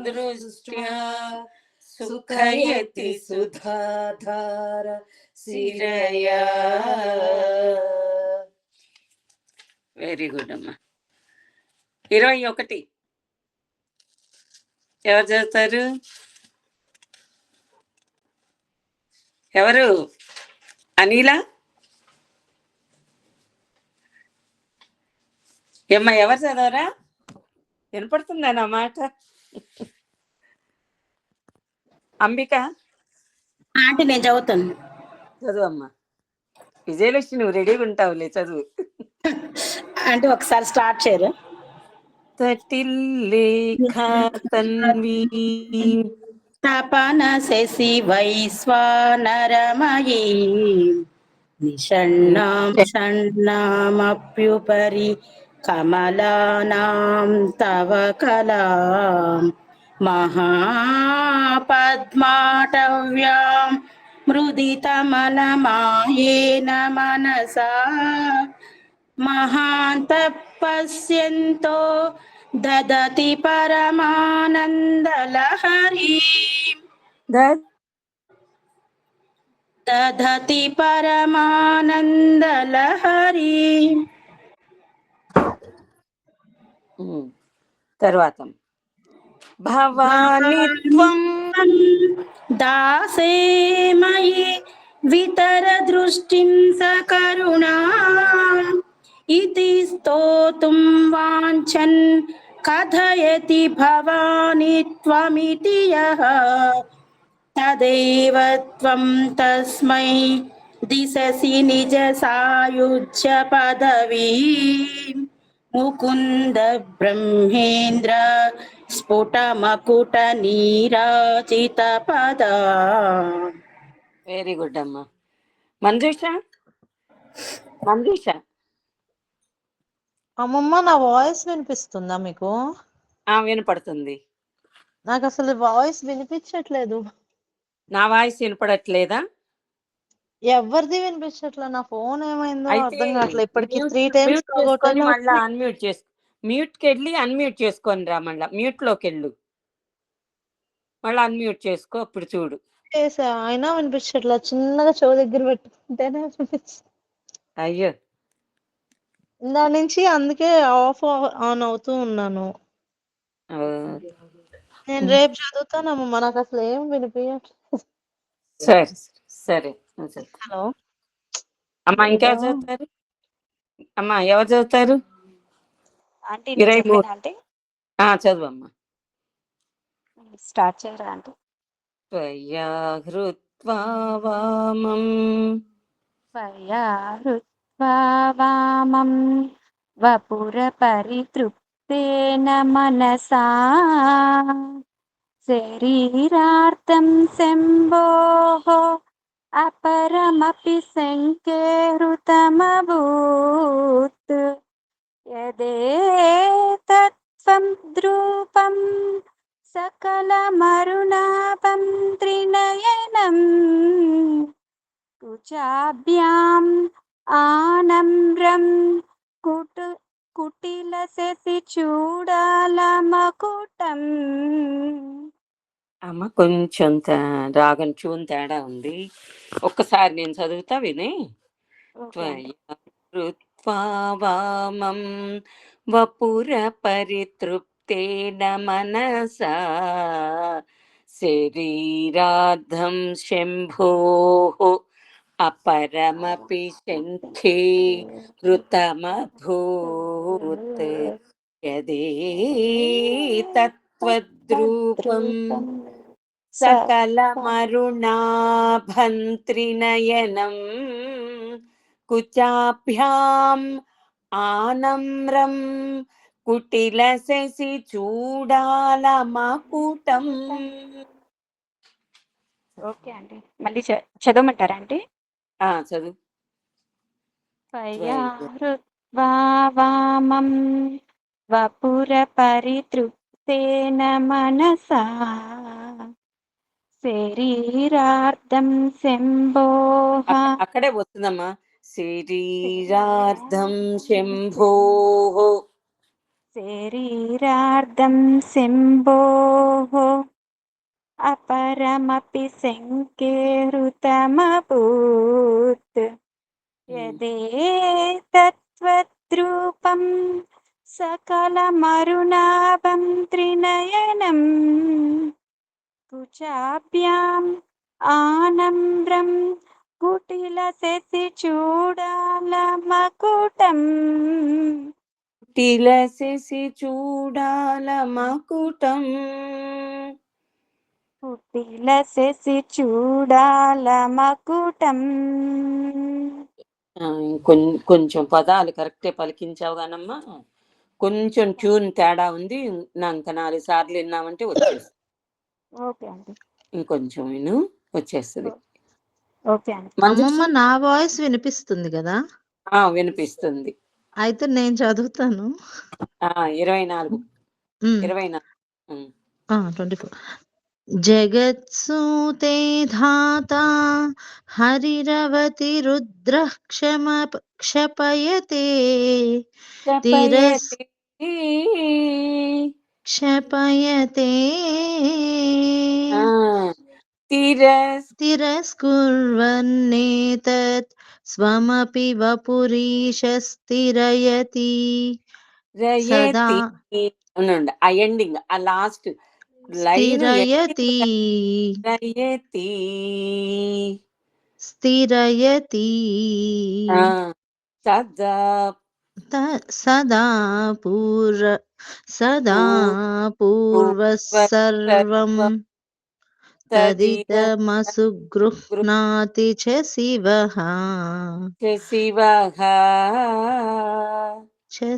దృష్ట్యా సుఖయతి సుధాధార శిరయా. Very good అమ్మా. 21 ఎవరు చదువుతారు? ఎవరు? అనిలా? ఏమ్మా ఎవరు చదవరా? వినపడుతుందా నా మాట? అంబిక ఆంటీ నేను చదువుతాను. చదువు అమ్మా. విజయలక్ష్మి నువ్వు రెడీగా ఉంటావులే, చదువు. అంటే ఒకసారి స్టార్ట్ చేయరు. తటిల్లేఖాతన్వీ తపన శశి వైశ్వానరమయీ నిషణ్ణాం షణ్ణామప్యుపరి కమలానాం తవ కలాం మహాపద్మాటవ్యాం మృదితమలమాయేన మనసా మహాంతః పశ్యంతో దదతి పరమానందలహరీ దదతి పరమానందలహరీ. తర్వాత భవానిత్వం దాసే మయి వితర దృష్టిం సకరుణా ఇతి స్తోతుం వాంఛన్ కథయతి భవాని త్వమితి యః తదేవ త్వం తస్మై దిశసి నిజ సాయుజ్య పదవీ ముకుంద బ్రహ్మేంద్ర స్ఫుటమకుట నీరాజిత పద. వెరీ గుడ్ అమ్మా. మంజుష అమ్మమ్మ నా వాయిస్ వినిపిస్తుందా మీకు? వినపడుతుంది. నాకు అసలు వాయిస్ వినిపించట్లేదు. నా వాయిస్ వినపడట్లేదా? ఎవరిది వినిపించట్లేదు. నా ఫోన్ ఏమైందో అర్థం కావట్లేదు. ఇప్పటికి 3 మ్యూట్ times చేసుకొని మళ్ళీ అన్మ్యూట్ చేసుకో. మ్యూట్కి వెళ్ళి అన్మ్యూట్ చేసుకొని రా, మళ్ళీ మ్యూట్లోకి వెళ్ళు, మళ్ళీ అన్మ్యూట్ చేసుకో, అప్పుడు చూడు. చేసా అయినా వినిపించట్లేదు. చిన్నగా చెవు దగ్గర పెట్టుకుంటేనే వినిపిస్తుంది. అయ్యో, దాని నుంచి అందుకే ఆఫ్ ఆన్ అవుతూ ఉన్నాను. నేను రేపు చదువుతానమ్మా. నాకు అసలు ఏం వినిపించట్లేదు. సరే సరే. హలో అమ్మా, ఇంకెవరు చదువుతారు? అమ్మా ఎవరు చదువుతారు? 23 చదువమ్మా. స్టార్ట్ చేయరా అంటే త్వయా హృత్వా వామం వపుర పరితృప్తేన మనసా శరీరార్థం శంభోః అపరమపి శంకే హృతమభూత్ యదేతత్త్వం ద్రూపం సకలమరుణాపం త్రినయనం కుచాభ్యాం ఆనమ్రం కుటిలశశి చూడాలమకుటం. అమ్మ కొంచెం రాగం చూన్ తేడా ఉంది. ఒక్కసారి నేను చదువుతా విని. త్వయా వామం వపుర పరితృప్తేన మనసా శరీరార్థం శంభోః అపరమపి శంఖే హృతమభూత్ యదేతత్త్వద్రూపం సకలమరుణాభంత్రినయనం కుచాభ్యాం ఆనమ్రం కుటిలశశి చూడాలమకుటం. ఓకే అండి, మళ్ళీ చదవమంటారా అండి? చదువు. త్వయా హృత్వా వామం వపుర పరితృప్తేన మనసా శరీరార్థం శంభోః. అక్కడే వస్తుందమ్మా. శరీరార్థం శంభోః శరీరార్థం శంభోః అపరమపి శంకే హృతమభూత్ యదేతత్వద్రూపం సకలమరుణాభం త్రినయనం కుచాభ్యాం ఆనమ్రం కుటిలశశి చూడాలమకుటం తిలసేసి చూడాల మకుటం. కుటిలశశి చూడాలమకుటం. కొంచెం పదాలు కరెక్టే పలికించావు గానమ్మా, కొంచెం ట్యూన్ తేడా ఉంది. ఇంకా 4 సార్లు విన్నామంటే వచ్చేస్తుంది. ఓకే అండి. ఇంకొంచెం విను, వచ్చేస్తుంది. ఓకే అండి. అమ్మమ్మ నా వాయిస్ వినిపిస్తుంది కదా? వినిపిస్తుంది. అయితే నేను చదువుతాను. 24 24. జగత్సూతే ధాతా హరిరవతి రుద్రః క్షపయతే క్షపయతే తిరస్కుర్వన్నేతత్ స్వమపి వపురీశస్థిరయతి సదా ఆ ఎండింగ్, ఆ లాస్ట్ లైన్ స్థిరయతి సదా పూర్వసర్వం తదిదమసు గృహ్ణాతి చ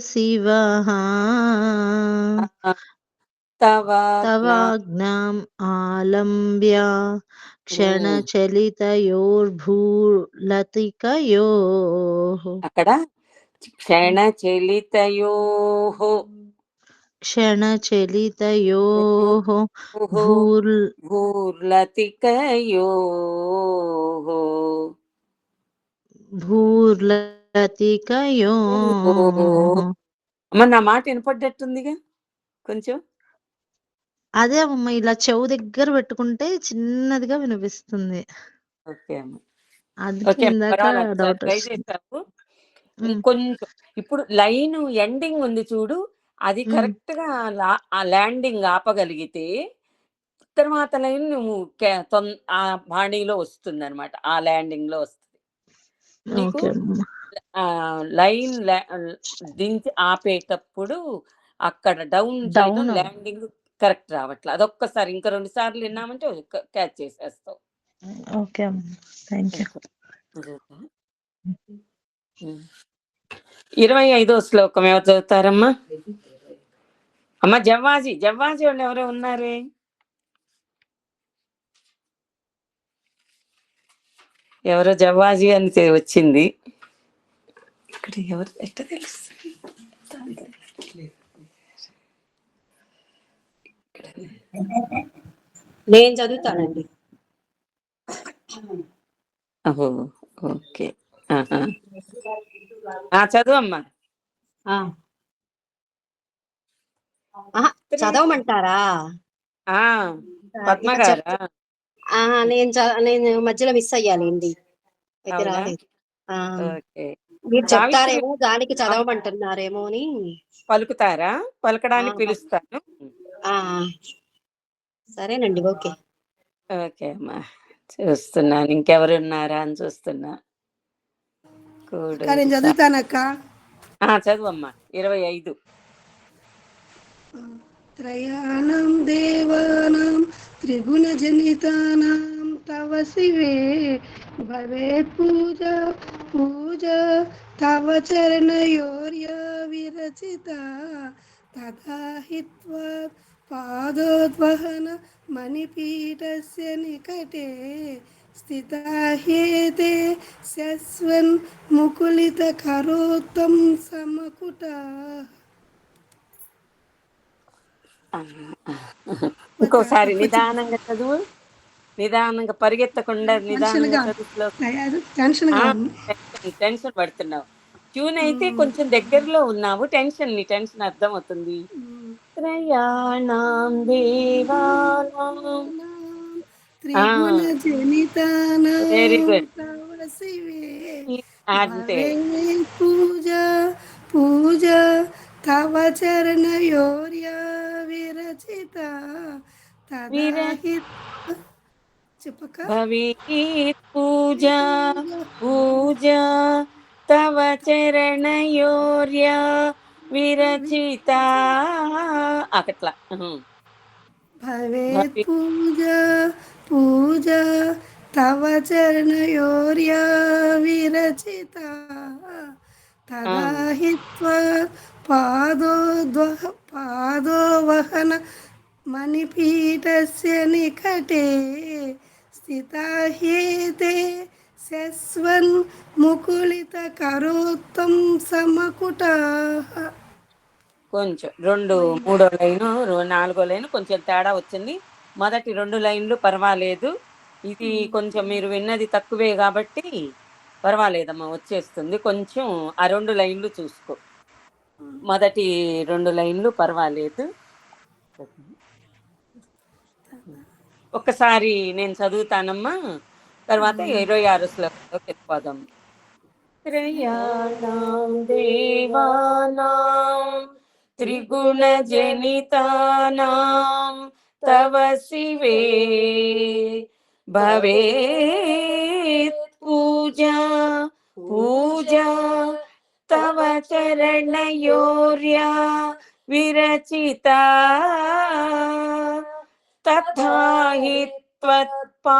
శివః తవాజ్ఞాం ఆలంబ్య క్షణచలితయోర్భూలతికయోః. అక్కడ క్షణచలితయోః భూర్లతికయోః. అమ్మ, నా మాట వినపడ్డట్టుందిగా కొంచెం. అదే అమ్మ, ఇలా చెవు దగ్గర పెట్టుకుంటే చిన్నదిగా వినిపిస్తుంది. ఓకే అమ్మ, అందుకే ఇందాక డౌట్ ట్రై వచ్చింది. చేశావు. కొంచెం ఇప్పుడు లైన్ ఎండింగ్ ఉంది చూడు, అది కరెక్ట్ గా ఆ ల్యాండింగ్ ఆపగలిగితే తర్వాత లైన్ నువ్వు ఆ బాడీలో వస్తుంది అనమాట, ఆ ల్యాండింగ్ లో వస్తుంది నీకు. లైన్ దించి ఆపేటప్పుడు అక్కడ డౌన్ చేయడం, ల్యాండింగ్ కరెక్ట్ రావట్లేదు. అదొక్కసారి ఇంకా 2 సార్లు విన్నామంటే క్యాచ్ చేసేస్తావు. ఓకే అమ్మ, థ్యాంక్ యూ. 25వ శ్లోకం ఎవరు చదువుతారమ్మా? అమ్మ, జవ్వాజీ వాళ్ళు ఎవరో ఉన్నారే. ఎవరో జవ్వాజీ అని వచ్చింది. ఇక్కడ ఎవరు ఎట్ట తెలుస్తుంది? నేను చదువుతానండి. ఓకే, చదువమ్మా. చదవమంటారా? పద్మ గారా? నేను మధ్యలో మిస్ అయ్యానండి, అయితే రాలేదు. మీరు చెప్తారేమో, దానికి చదవమంటున్నారేమో అని. పలుకుతారా? పలకడానికి పిలుస్తాను. సరేనండి, ఓకే. ఓకే అమ్మా, చూస్తున్నాను ఇంకెవరున్నారా అని చూస్తున్నా. చదువుతానక్క. చదువమ్మా. 25. త్రయాణం దేవానాం త్రిగుణజనితానాం తవ శివే భవేత్ పూజ తవ చరణయోర్య విరచిత తథా హిత్వా పాదోద్వహన మణిపీఠస్య నికటే స్థితా హ్యేతే శస్వన్ ముకులిత కరోత్తం సమకుటా. ఇంకోసారి నిదానంగా చదువు, నిదానంగా పరిగెత్తకుండా నిదానంగా చదువు. టెన్షన్ పడుతున్నావు. ట్యూన్ అయితే కొంచెం దగ్గరలో ఉన్నావు. టెన్షన్ అర్థం అవుతుంది. త్రయాణం దేవానాం. త్రిగుణ జనితానాం వెరీ గుడ్. తవ శివే అంతే. భవేత్ పూజ పూజ తవ చరణయోర్యా విరచిత తదాహి చెప్పక భవేత్ పూజ పూజ తవ చరణయోర్య విరచిత. అట్లా. భవేత్ పూజ పూజ తవ చరణయోర్యా విరచిత తదాహి పాదోవహన మణిపీఠస్య నికటే స్థితా హ్యేతే శస్వన్ ముకుళిత కరోత్తం సమకుటాః. కొంచెం 2 3వ లైను 4వ లైను కొంచెం తేడా వచ్చింది. మొదటి 2 లైన్లు పర్వాలేదు. ఇది కొంచెం మీరు విన్నది తక్కువే కాబట్టి పర్వాలేదమ్మా, వచ్చేస్తుంది. కొంచెం ఆ 2 లైన్లు చూసుకో. మొదటి 2 లైన్లు పర్వాలేదు. ఒక్కసారి నేను చదువుతానమ్మా, తర్వాత 26 శ్లోకంలోకి వెళ్ళిపోదాం. త్రయాణం దేవానాం త్రిగుణ జనితానాం తవ శివే భవేత్ పూజా పూజా తవ చరణయోర్యా విరచితా తథా హి త్వత్పాదోద్వహనం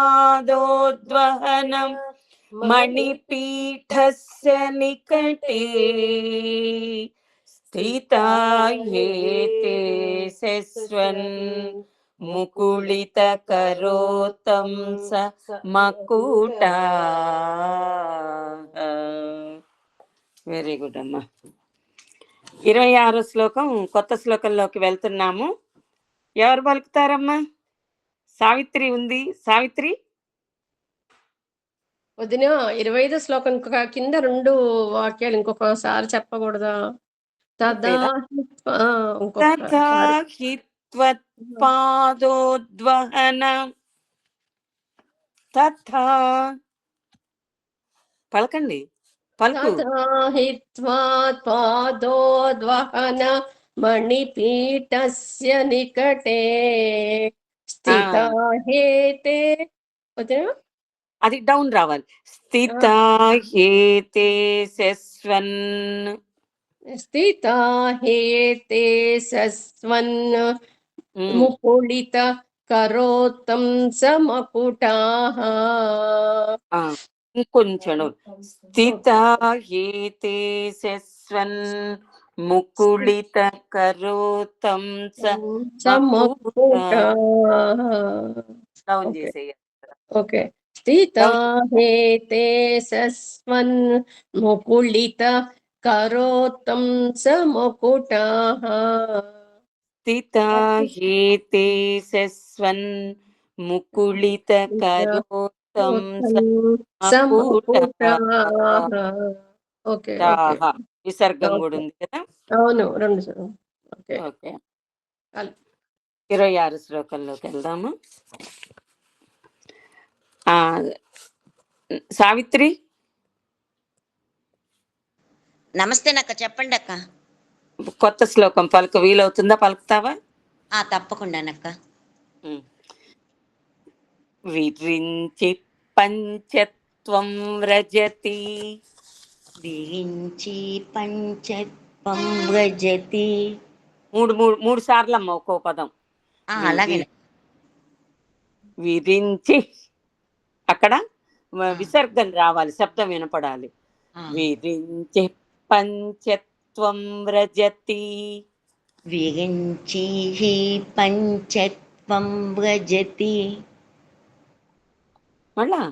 మణిపీఠస్య నికటే స్థితా హ్యేతే శస్వన్ ముకుళిత కరోతం స మకుటా. వెరీ గుడ్ అమ్మా. 26 శ్లోకం కొత్త శ్లోకంలోకి వెళ్తున్నాము. ఎవరు పలుకుతారమ్మా? సావిత్రి ఉంది. సావిత్రి. వదిన 25 శ్లోకం కింద 2 వాక్యాలు ఇంకొకసారి చెప్పకూడదా? పాదోద్వహన తథా పలకండి, పలుకు. పాదోద్వహన మణిపీఠస్య నికటే స్థితా హ్యేతే. అది డౌన్ రావాలి. స్థితా హ్యేతే శస్వన్. స్థితా హ్యేతే శస్వన్ ముకుళిత కరోత్తం సమకుటాః. ఇంకొంచెం స్థితా హ్యేతే శస్వన్ ముకుళిత కరోత్తం సమకుటాః. డౌన్ చేసేయాలి. ఓకే. స్థితా హ్యేతే శస్వన్ ముకుళిత కరోత్తం సమకుటాః. స్థితా హ్యేతే శస్వన్ ముకుళిత కరోత్తం సమకుటాః. ఓకే. విసర్గం కూడా ఉంది కదా? అవును, 2. ఓకే. 26 శ్లోకంలోకి వెళ్దాము. సావిత్రి. నమస్తే అక్క, చెప్పండి అక్క. కొత్త శ్లోకం పలుకు వీలవుతుందా? పలుకుతావా? తప్పకుండానక్క. విరించి పంచత్వం వ్రజతి. విరించి పంచత్వం వ్రజతి. మూడు సార్లు అమ్మ ఒక్కో పదం. అలాగే. విరించి అక్కడ విసర్గం రావాలి, శబ్దం వినపడాలి. విరించి పంచత్వం వ్రజతి. విరించి పంచత్వం వ్రజతి. మళ్ళా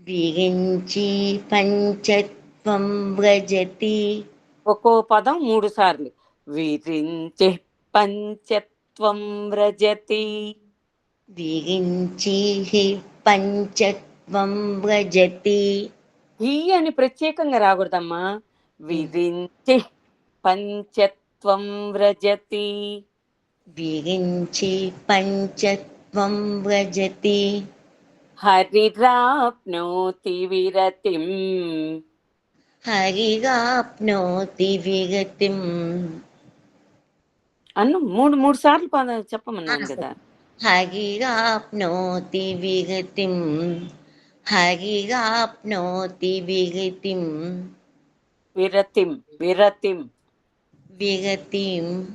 విరించి పంచత్వం వ్రజతి. ఒక్కో పదం 3 సార్లు. విరించి పంచత్వం వ్రజతి. విరించి పంచత్వం వ్రజతి. హీ అని ప్రత్యేకంగా రాకూడదమ్మా. విరించి పంచత్వం వ్రజతి విరించి పంచత్వం వ్రజతి హరిరాప్నోతి విరతిం. హరిగాప్నోతి విగతిం. అన్ను మూడు మూడు సార్లు చెప్పమన్నాను కదా. హరిగాప్నోతి విగతిం. హరిగాప్నోతి విగతిం. విరతిం విరతిం విగతిం.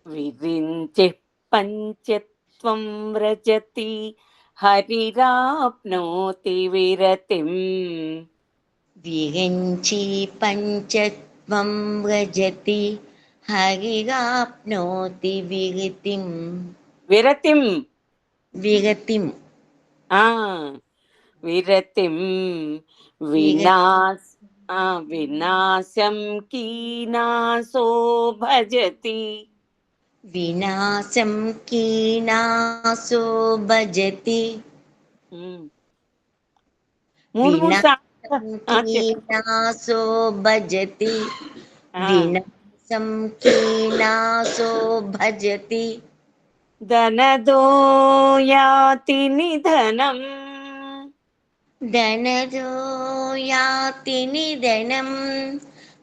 విరించి పంచత్వం వ్రజతి హరిరాప్నోతి విరతిం. విరించి పంచత్వం వ్రజతి హరిగాప్నోతి విగతిం. విరతిం విగతిం. విరతిం వినాశ వినాశం కీనాశో భజతి. వినాశం కీనాశో భజతి. మూడు మూడు వినాశం కీనాశో భజతి. వినాశం కీనాశో భజతి. ధనదో యాతి నిధనం. ధనదో యాతి నిధనం.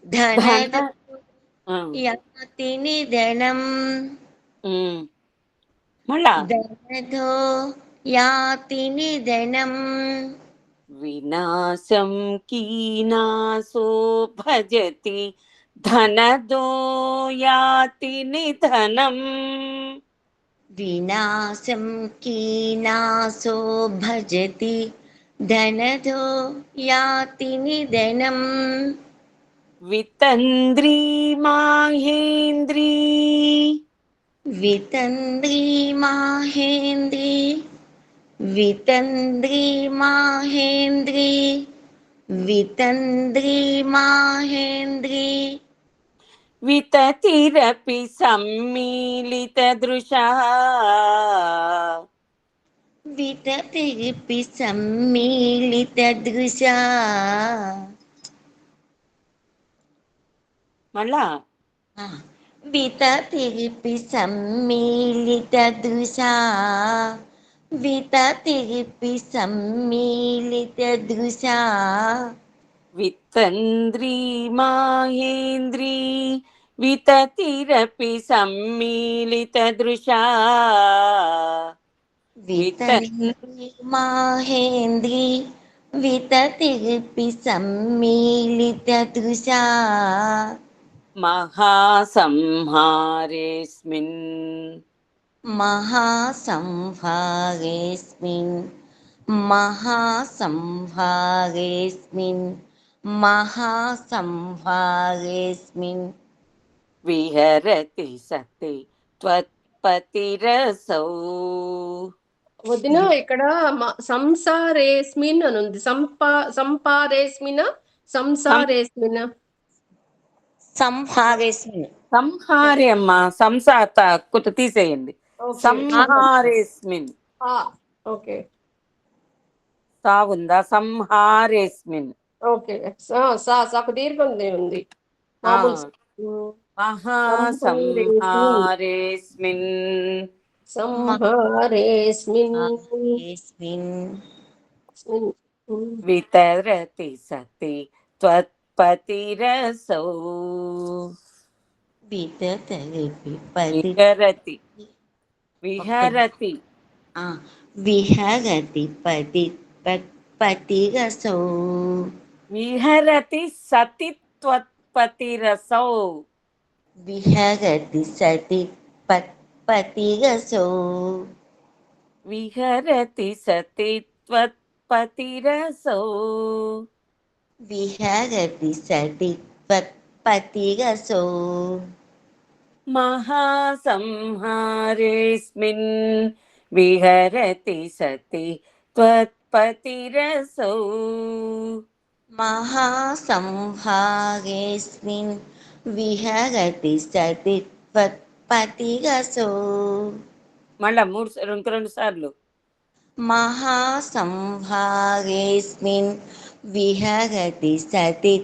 ధనదో యాతి నిధనం. మళ్ళా ధనదో యాతి నిధనం. వినాశం కీనాశో భజతి ధనదో యాతి నిధనం. వినాశం కీనాశో భజతి ధనదో యాతి నిధనం. వితంద్రీ మాహేంద్రీ. వితంద్రీ మాహేంద్రీ. వితంద్రీ మాహేంద్రీ. వితంద్రీ మాహేంద్రీ. వితతిరపి సమ్మీలితదృశా. వితతిరపి సమ్మీలితదృశా. మళ్ళా వితతిరపి సమ్మీలితదృశా. వితతిరపి సమ్మీలితదృశా. వితంద్రీ మాహేంద్రీ వితతిరపి సమ్మీలితదృశా. వితంద్రీ మాహేంద్రీ వితతిరపి సమ్మీలితదృశా. మహాసంహారేస్మిన్. మహాసంహారేస్మిన్. మహాసంహారేస్మిన్. మహాసంహారేస్మిన్. విహరతి సతి త్వత్పతిరసౌ. వదిన ఇక్కడ సంసారేస్మిన్ అని ఉంది. సంపారేస్మిన సంసారేస్మిన. సంహారేస్మిన్. సంహారే అమ్మా. సంసాత కుత తీసేయండి. సంహారేస్మిన్. ఓకే సా ఉందా? సంహారేస్మిన్. ఓకే సాకు దీర్ఘం ఉంది. మహాసంహారేస్మిన్. సంహారేస్మిన్. వితరతి సతి త్వత్పతిరసౌ. విహరతి విహరతి విహరతి పతిరసౌ. విహరతి సతి త్వత్పతిరసౌ. విహరతి సతి పతిరసౌ. విహరతి సతి త్వత్పతిరసౌ. విహరతి సతి పతిరసౌ. మహాసంహారేస్మిన్ విహరతి సతి త్వత్పతిరసౌ. మహాసంహారేస్మిన్ విహరతి సతి త్వత్పతిరసౌ. మళ్ళా రెండు సార్లు. మహాసంహారేస్మిన్ విహరతి సతి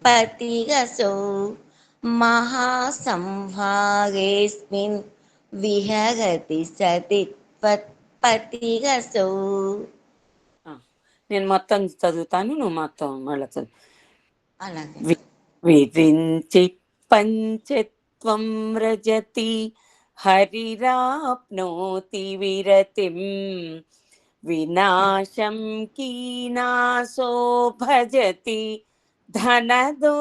पतिगसौ महासंहारेऽस्मिन् विहरति सति त्वत्पतिगसौ. నేను మొత్తం చదువుతాను, నువ్వు మొత్తం మళ్ళీ చదువు. అలాగే. విరించి పంచత్వం రజతి హరిరాప్నోతి విరతిం వినాశం కీనాశో భజతి ధనదో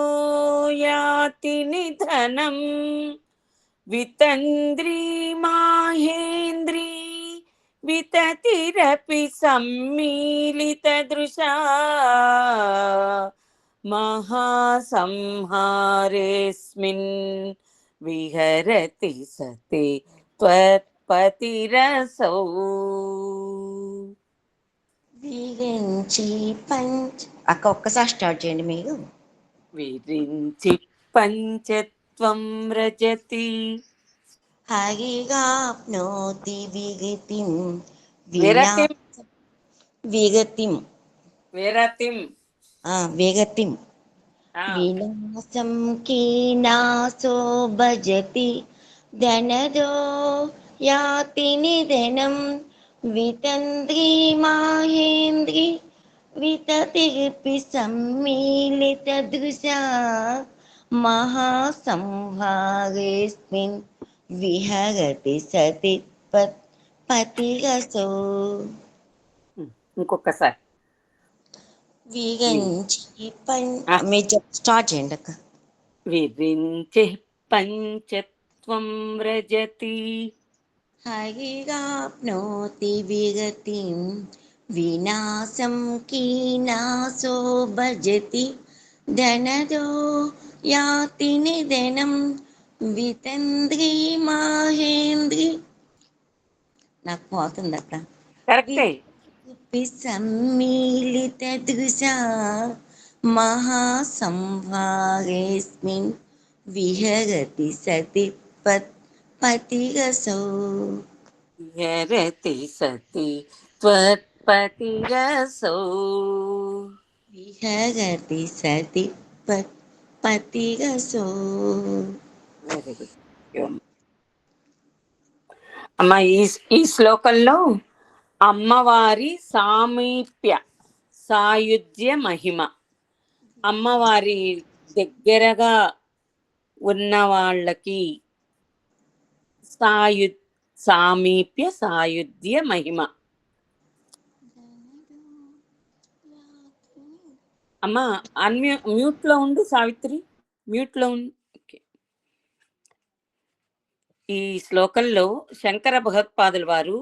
యాతి నిధనం వితంద్రీ మాహేంద్రీ వితతిరపి సమ్మీలిత దృశా మహాసంహారేస్మిన్ విహరతి సతి త్వత్పతిరసౌ. విరించి పంచ అక్క ఒక్కసారి స్టార్ట్ చేయండి మీరు. విరించి పంచత్వం రజతి హరిగాప్నోతి విగతిం విరతిం విగతిం విరతిం విగతిం వినాశం కీనాశో భజతి ధనదో యాతి నిధనం వితంద్రీ మాహేంద్రీ వితతిర్పి సమ్మీలిత దృశా మహాసంహారేస్మిన్ విహరతి సతి పతిరసౌ. ఇంకొకసారి విరించి మీరు స్టార్ట్ చేయండి అక్క. విరించి పంచత్వం రజతి హరిగాప్నోతి విగతిం వినాశం కీనాశో భజతి ధనదో యాతి నిధనం వితంద్రీ మాహేంద్రీ. నాకు పోతుంది అక్క. కరెక్టే. సమ్మీలిత దృశా మహాసంహారేస్మిన్ విహరతి సతి పతిరసౌ. విహరతి సతి త్వత్పతిరసౌ. విహరతి సతి పతిరసౌ. అమ్మ, ఈ శ్లోకంలో అమ్మవారి సామీప్య సాయుధ్య మహిమ, అమ్మవారి దగ్గరగా ఉన్న వాళ్ళకి సామీప్య సాయుధ్య మహిమ. అమ్మ మ్యూట్ లో ఉండు సావిత్రి, మ్యూట్ లో ఉండు. ఈ శ్లోకంలో శంకర భగవత్పాదుల వారు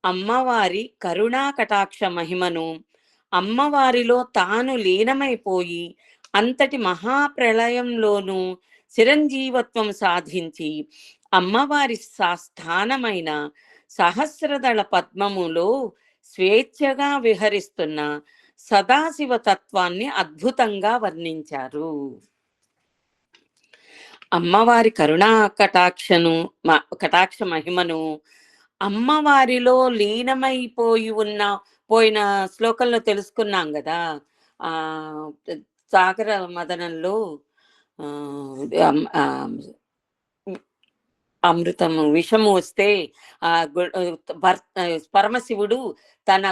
అమ్మవారి కరుణా కటాక్ష మహిమను, అమ్మవారిలో తాను లీనమైపోయి అంతటి మహాప్రళయంలోనూ చిరంజీవత్వం సాధించి అమ్మవారి స్థానమైన సహస్రదళ పద్మములో స్వేచ్ఛగా విహరిస్తున్న సదాశివ తత్వాన్ని అద్భుతంగా వర్ణించారు. అమ్మవారి కరుణా కటాక్ష మహిమను, అమ్మవారిలో లీనమైపోయి పోయిన శ్లోకంలో తెలుసుకున్నాం కదా. సాగర మదనంలో అమృతము విషము వస్తే పరమశివుడు తన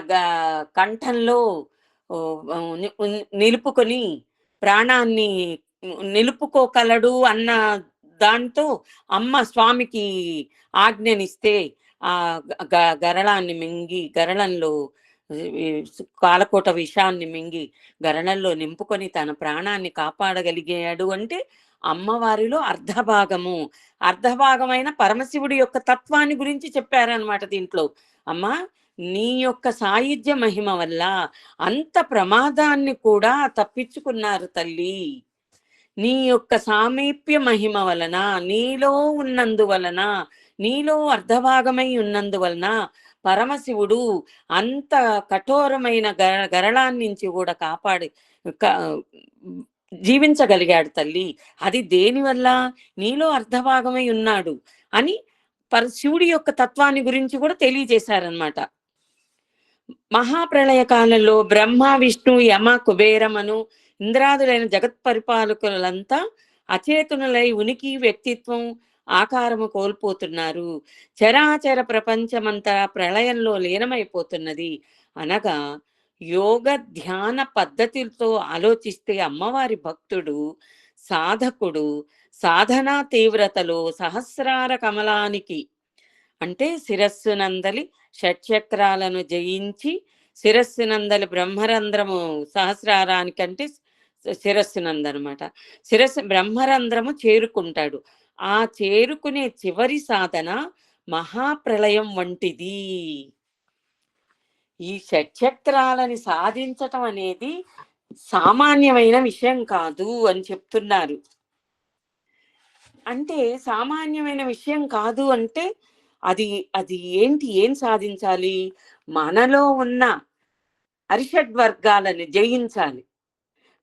కంఠంలో నిలుపుకొని ప్రాణాన్ని నిలుపుకోగలడు అన్న దాంతో అమ్మ స్వామికి ఆజ్ఞనిస్తే ఆ గరళాన్ని మింగి, గరళంలో కాలకోట విషాన్ని మింగి గరణంలో నింపుకొని తన ప్రాణాన్ని కాపాడగలిగాడు అంటే అమ్మవారిలో అర్ధభాగమైన పరమశివుడి యొక్క తత్వాన్ని గురించి చెప్పారనమాట దీంట్లో. అమ్మ, నీ యొక్క సాయుధ్య మహిమ వల్ల అంత ప్రమాదాన్ని కూడా తప్పించుకున్నారు తల్లి. నీ యొక్క సామీప్య మహిమ వలన, నీలో ఉన్నందువలన, నీలో అర్ధభాగమై ఉన్నందువలన పరమశివుడు అంత కఠోరమైన గరళాన్నించి కూడా కాపాడి జీవించగలిగాడు తల్లి. అది దేనివల్ల? నీలో అర్ధభాగమై ఉన్నాడు అని శివుడి యొక్క తత్వాన్ని గురించి కూడా తెలియజేశారనమాట. మహాప్రళయ కాలంలో బ్రహ్మ, విష్ణు, యమ, కుబేరమను ఇంద్రాదులైన జగత్ పరిపాలకులంతా అచేతనులై ఉనికి, వ్యక్తిత్వం, ఆకారము కోల్పోతున్నారు. చరాచర ప్రపంచమంతా ప్రళయంలో లీనమైపోతున్నది అనగా యోగ ధ్యాన పద్ధతులతో ఆలోచిస్తే అమ్మవారి భక్తుడు, సాధకుడు సాధనా తీవ్రతలో సహస్రార కమలానికి అంటే శిరస్సునందలి షట్చక్రాలను జయించి శిరస్సునందలి బ్రహ్మరంధ్రము సహస్రారానికంటే శిరస్సునందనమాట. బ్రహ్మరంధ్రము చేరుకుంటాడు. ఆ చేరుకునే చివరి సాధన మహాప్రళయం వంటిది. ఈ షట్చక్రాలని సాధించటం అనేది సామాన్యమైన విషయం కాదు అని చెప్తున్నారు. అంటే సామాన్యమైన విషయం కాదు అంటే అది అది ఏంటి, ఏం సాధించాలి? మనలో ఉన్న అరిషడ్వర్గాలని జయించాలి.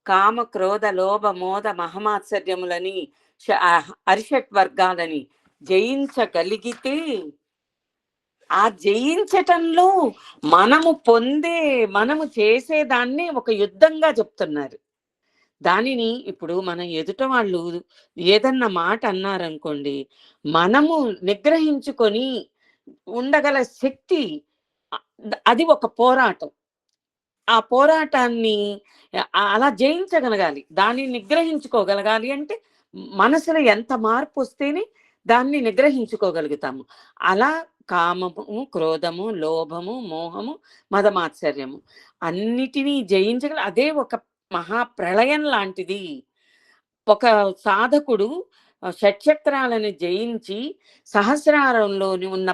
కామ, క్రోధ, లోభ, మోద, మహమాత్సర్యములని అరిషట్ వర్గాలని జయించగలిగితే ఆ జయించటంలో మనము చేసేదాన్ని ఒక యుద్ధంగా చెప్తున్నారు. దానిని ఇప్పుడు మనం ఎదుట వాళ్ళు ఏదన్నా మాట అన్నారనుకోండి, మనము నిగ్రహించుకొని ఉండగల శక్తి అది ఒక పోరాటం. ఆ పోరాటాన్ని అలా జయించగలగాలి, దాన్ని నిగ్రహించుకోగలగాలి. అంటే మనసులో ఎంత మార్పు వస్తేనే దాన్ని నిగ్రహించుకోగలుగుతాము. అలా కామము, క్రోధము, లోభము, మోహము, మదమాత్సర్యము అన్నిటినీ జయించగల అదే ఒక మహాప్రళయం లాంటిది. ఒక సాధకుడు షట్చక్రాలను జయించి సహస్రారంలోని ఉన్న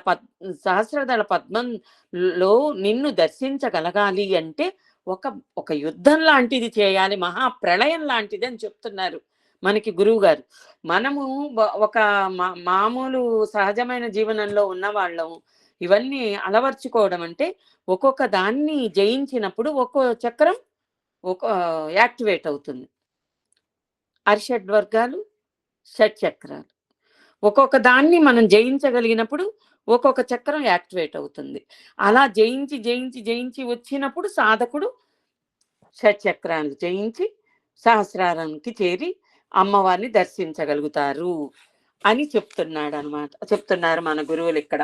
సహస్రదళ పద్మంలో నిన్ను దర్శించగలగాలి అంటే ఒక యుద్ధం లాంటిది చేయాలి, మహాప్రళయం లాంటిది అని చెప్తున్నారు మనకి గురువు గారు. మనము ఒక మామూలు సహజమైన జీవనంలో ఉన్న వాళ్ళం ఇవన్నీ అలవర్చుకోవడం అంటే ఒక్కొక్క దాన్ని జయించినప్పుడు ఒక్కో చక్రం యాక్టివేట్ అవుతుంది. అరిషడ్ వర్గాలు, షట్చక్రాలు ఒక్కొక్క దాన్ని మనం జయించగలిగినప్పుడు ఒక్కొక్క చక్రం యాక్టివేట్ అవుతుంది. అలా జయించి జయించి జయించి వచ్చినప్పుడు సాధకుడు షట్చక్రాలు జయించి సహస్రారానికి చేరి అమ్మవారిని దర్శించగలుగుతారు అని చెప్తున్నారు మన గురువులు ఇక్కడ.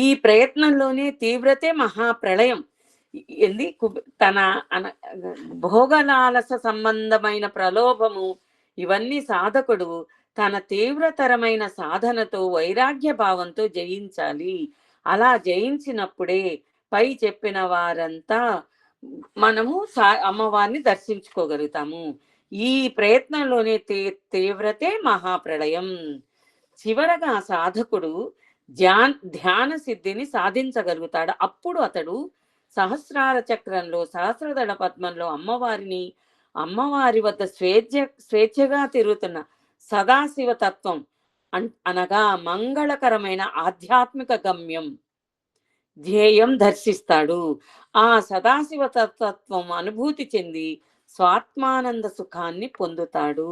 ఈ ప్రయత్నంలోనే తీవ్రతే మహాప్రళయం. తన భోగలాలస సంబంధమైన ప్రలోభము ఇవన్నీ సాధకుడు తన తీవ్రతరమైన సాధనతో వైరాగ్య భావంతో జయించాలి. అలా జయించినప్పుడే పై చెప్పిన వారంతా మనము అమ్మవారిని దర్శించుకోగలుగుతాము. ఈ ప్రయత్నంలోనే తీవ్రతే మహాప్రళయం. చివరగా సాధకుడు ధ్యాన సిద్ధిని సాధించగలుగుతాడు. అప్పుడు అతడు సహస్రార చక్రంలో సహస్రదళ పద్మంలో అమ్మవారి వద్ద స్వేచ్ఛగా తిరుగుతున్న సదాశివ తత్వం అనగా మంగళకరమైన ఆధ్యాత్మిక గమ్యం ధ్యేయం దర్శిస్తాడు. ఆ సదాశివ తత్వం అనుభూతి చెంది స్వాత్మానంద సుఖాన్ని పొందుతాడు.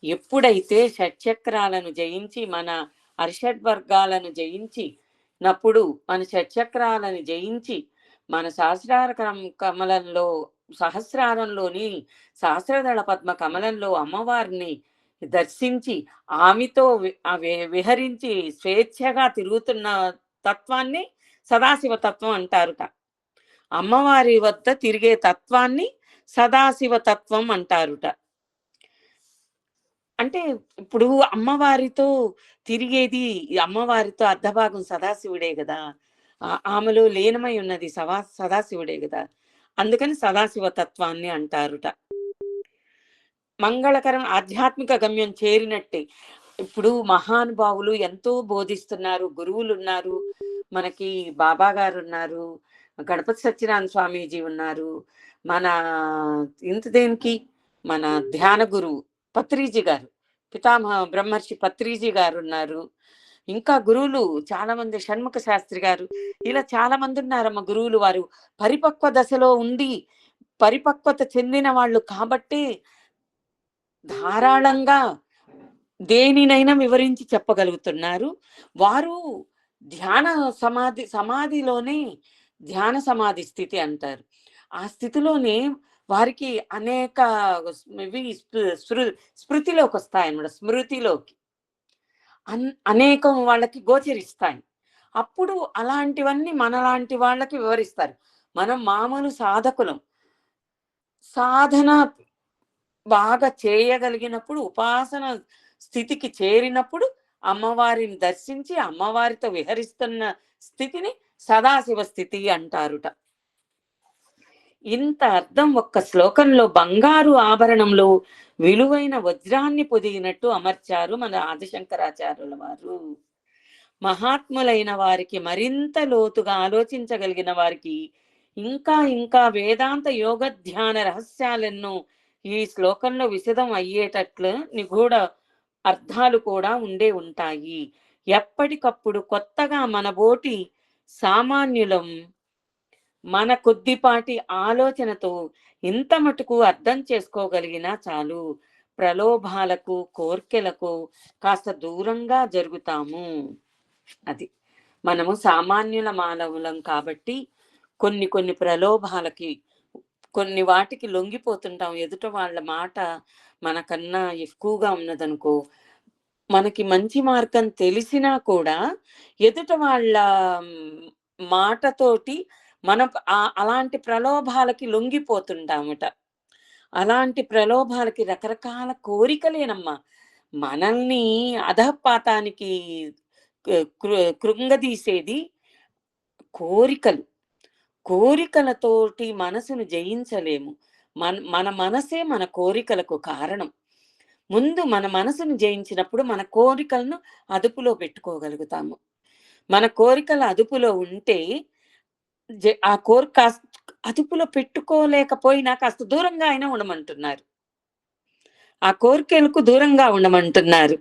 ఎప్పుడైతే షట్చక్రాలను జయించి మన అరిషడ్వర్గాలను జయించినప్పుడు మన షట్చక్రాలను జయించి మన సహస్రార కమలంలో సహస్రారంలోని సహస్రదళ పద్మ కమలంలో అమ్మవారిని దర్శించి ఆమెతో విహరించి స్వేచ్ఛగా తిరుగుతున్న తత్వాన్ని సదాశివ తత్వం అంటారుట. అమ్మవారి వద్ద తిరిగే తత్వాన్ని సదాశివ తత్వం అంటారుట. అంటే ఇప్పుడు అమ్మవారితో తిరిగేది, అమ్మవారితో అర్ధభాగం సదాశివుడే కదా, ఆమెలో లీనమై ఉన్నది సదాశివుడే కదా, అందుకని సదాశివ తత్వాన్ని అంటారుట. మంగళకరం ఆధ్యాత్మిక గమ్యం చేరినట్టే. ఇప్పుడు మహానుభావులు ఎంతో బోధిస్తున్నారు, గురువులు ఉన్నారు, మనకి బాబా గారు ఉన్నారు, గణపతి సత్యనారాయణ స్వామీజీ ఉన్నారు, మన దేనికి మన ధ్యాన గురువు పత్రిజీ గారు, పితామహ బ్రహ్మర్షి పత్రిజీ గారు ఉన్నారు. ఇంకా గురువులు చాలా మంది, షణ్ముఖ శాస్త్రి గారు, ఇలా చాలా మంది ఉన్నారమ్మ గురువులు. వారు పరిపక్వ దశలో ఉండి పరిపక్వత చెందిన వాళ్ళు కాబట్టి ధారాళంగా దేనినైనా వివరించి చెప్పగలుగుతున్నారు. వారు ధ్యాన సమాధిలోనే ధ్యాన సమాధి స్థితి అంటారు. ఆ స్థితిలోనే వారికి అనేక ఇవి స్మృతిలోకి వస్తాయన్నమాట. స్మృతిలోకి అనేకం వాళ్ళకి గోచరిస్తాయి. అప్పుడు అలాంటివన్నీ మనలాంటి వాళ్ళకి వివరిస్తారు. మనం మామూలు సాధకులం. సాధన బాగా చేయగలిగినప్పుడు, ఉపాసన స్థితికి చేరినప్పుడు అమ్మవారిని దర్శించి అమ్మవారితో విహరిస్తున్న స్థితిని సదాశివ స్థితి అంటారుట. ఇంత అర్థం ఒక్క శ్లోకంలో బంగారు ఆభరణంలో విలువైన వజ్రాన్ని పొదిగినట్టు అమర్చారు మన ఆదిశంకరాచార్యుల వారు. మహాత్ములైన వారికి, మరింత లోతుగా ఆలోచించగలిగిన వారికి ఇంకా ఇంకా వేదాంత యోగ ధ్యాన రహస్యాలెన్నో ఈ శ్లోకంలో విశదం అయ్యేటట్లు నిగూఢ అర్థాలు కూడా ఉండే ఉంటాయి. ఎప్పటికప్పుడు కొత్తగా మనబోటి సామాన్యులం మన కొద్దిపాటి ఆలోచనతో ఇంత మటుకు అర్థం చేసుకోగలిగినా చాలు. ప్రలోభాలకు, కోర్కెలకు కాస్త దూరంగా జరుగుతాము. అది మనము సామాన్యుల మానవులం కాబట్టి కొన్ని కొన్ని ప్రలోభాలకి, కొన్ని వాటికి లొంగిపోతుంటాం. ఎదుట వాళ్ళ మాట మనకన్నా ఎక్కువగా ఉన్నదనుకో, మనకి మంచి మార్గం తెలిసినా కూడా ఎదుట వాళ్ళ మాటతోటి మనం అలాంటి ప్రలోభాలకి లొంగిపోతుంటామట. అలాంటి ప్రలోభాలకి రకరకాల కోరికలేనమ్మా మనల్ని అధపాతానికి కృంగదీసేది. కోరికలు. కోరికలతోటి మనసును జయించలేము. మన మనసే మన కోరికలకు కారణం. ముందు మన మనసును జయించినప్పుడు మన కోరికలను అదుపులో పెట్టుకోగలుగుతాము. మన కోరికల అదుపులో ఉంటే ఆ కోరిక అదుపులో పెట్టుకోలేకపోయినా కాస్త దూరంగా అయినా ఉండమంటున్నారు. ఆ కోరికలకు దూరంగా ఉండమంటున్నారు.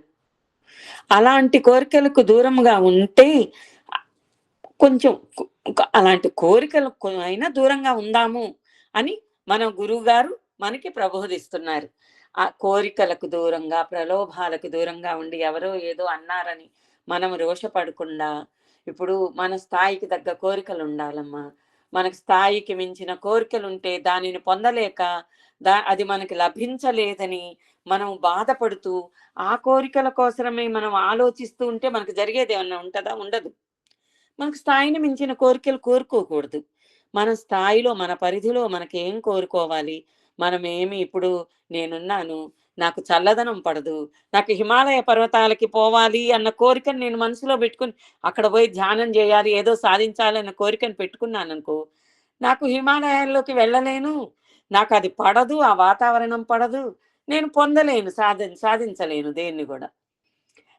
అలాంటి కోరికలకు దూరంగా ఉంటే కొంచెం అలాంటి కోరికలు అయినా దూరంగా ఉందాము అని మన గురువు గారు మనకి ప్రబోధిస్తున్నారు. ఆ కోరికలకు దూరంగా, ప్రలోభాలకు దూరంగా ఉండి ఎవరో ఏదో అన్నారని మనం రోషపడకుండా, ఇప్పుడు మన స్థాయికి తగ్గ కోరికలు ఉండాలమ్మా. మనకు స్థాయికి మించిన కోరికలు ఉంటే దానిని పొందలేక అది మనకి లభించలేదని మనం బాధపడుతూ ఆ కోరికల కోసమే మనం ఆలోచిస్తూ ఉంటే మనకు జరిగేది ఏమన్నా ఉంటుందా? ఉండదు. మనకు స్థాయిని మించిన కోరికలు కోరుకోకూడదు. మన స్థాయిలో, మన పరిధిలో మనకేం కోరుకోవాలి? మనమేమి ఇప్పుడు నేనున్నాను, నాకు చల్లదనం పడదు, నాకు హిమాలయ పర్వతాలకి పోవాలి అన్న కోరికను నేను మనసులో పెట్టుకుని అక్కడ పోయి ధ్యానం చేయాలి, ఏదో సాధించాలి అన్న కోరికను పెట్టుకున్నాను అనుకో, నాకు హిమాలయాల్లోకి వెళ్ళలేను, నాకు అది పడదు, ఆ వాతావరణం పడదు, నేను పొందలేను, సాధించలేను దేన్ని కూడా.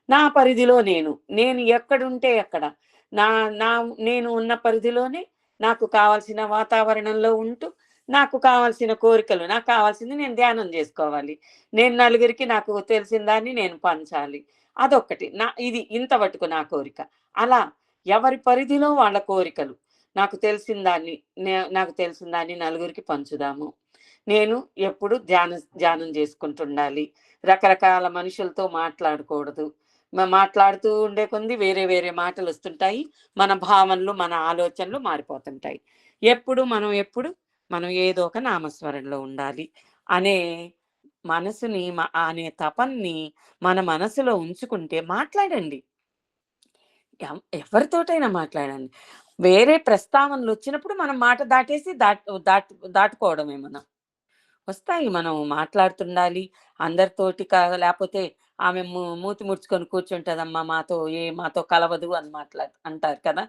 నా పరిధిలో నేను ఎక్కడుంటే అక్కడ నేను ఉన్న పరిధిలోనే నాకు కావాల్సిన వాతావరణంలో ఉంటూ, నాకు కావాల్సిన కోరికలు, నాకు కావాల్సింది నేను ధ్యానం చేసుకోవాలి, నేను నలుగురికి నాకు తెలిసిన దాన్ని నేను పంచాలి, అదొక్కటి ఇది ఇంతవరకు నా కోరిక. అలా ఎవరి పరిధిలో వాళ్ళ కోరికలు. నాకు తెలిసిన దాన్ని నలుగురికి పంచుదాము. నేను ఎప్పుడు ధ్యానం చేసుకుంటుండాలి. రకరకాల మనుషులతో మాట్లాడకూడదు. మాట్లాడుతూ ఉండే కొంది వేరే వేరే మాటలు వస్తుంటాయి. మన భావనలు, మన ఆలోచనలు మారిపోతుంటాయి. ఎప్పుడు మనం ఏదో ఒక నామస్మరణలో ఉండాలి అనే మనసుని, అనే తపన్ని మన మనసులో ఉంచుకుంటే మాట్లాడండి. ఎవరితోటైనా మాట్లాడండి. వేరే ప్రస్తావనలు వచ్చినప్పుడు మనం మాట దాటేసి దాటుకోవడమే. మనం వస్తాయి, మనం మాట్లాడుతుండాలి అందరితోటి. లేకపోతే ఆమె మూతి ముడుచుకొని కూర్చుంటుందమ్మా, మాతో కలవదు అని అంటారు కదా.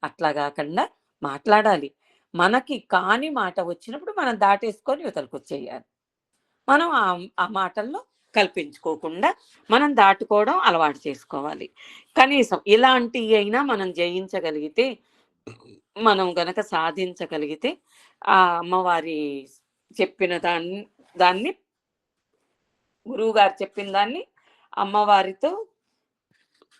అట్లా కాకుండా మాట్లాడాలి. మనకి కాని మాట వచ్చినప్పుడు మనం దాటేసుకొని యువతలకు వచ్చేయాలి. మనం ఆ మాటల్లో కల్పించుకోకుండా మనం దాటుకోవడం అలవాటు చేసుకోవాలి. కనీసం ఇలాంటివి అయినా మనం జయించగలిగితే, మనం గనక సాధించగలిగితే, ఆ అమ్మవారి చెప్పిన దాన్ని గురువు గారు చెప్పిన దాన్ని అమ్మవారితో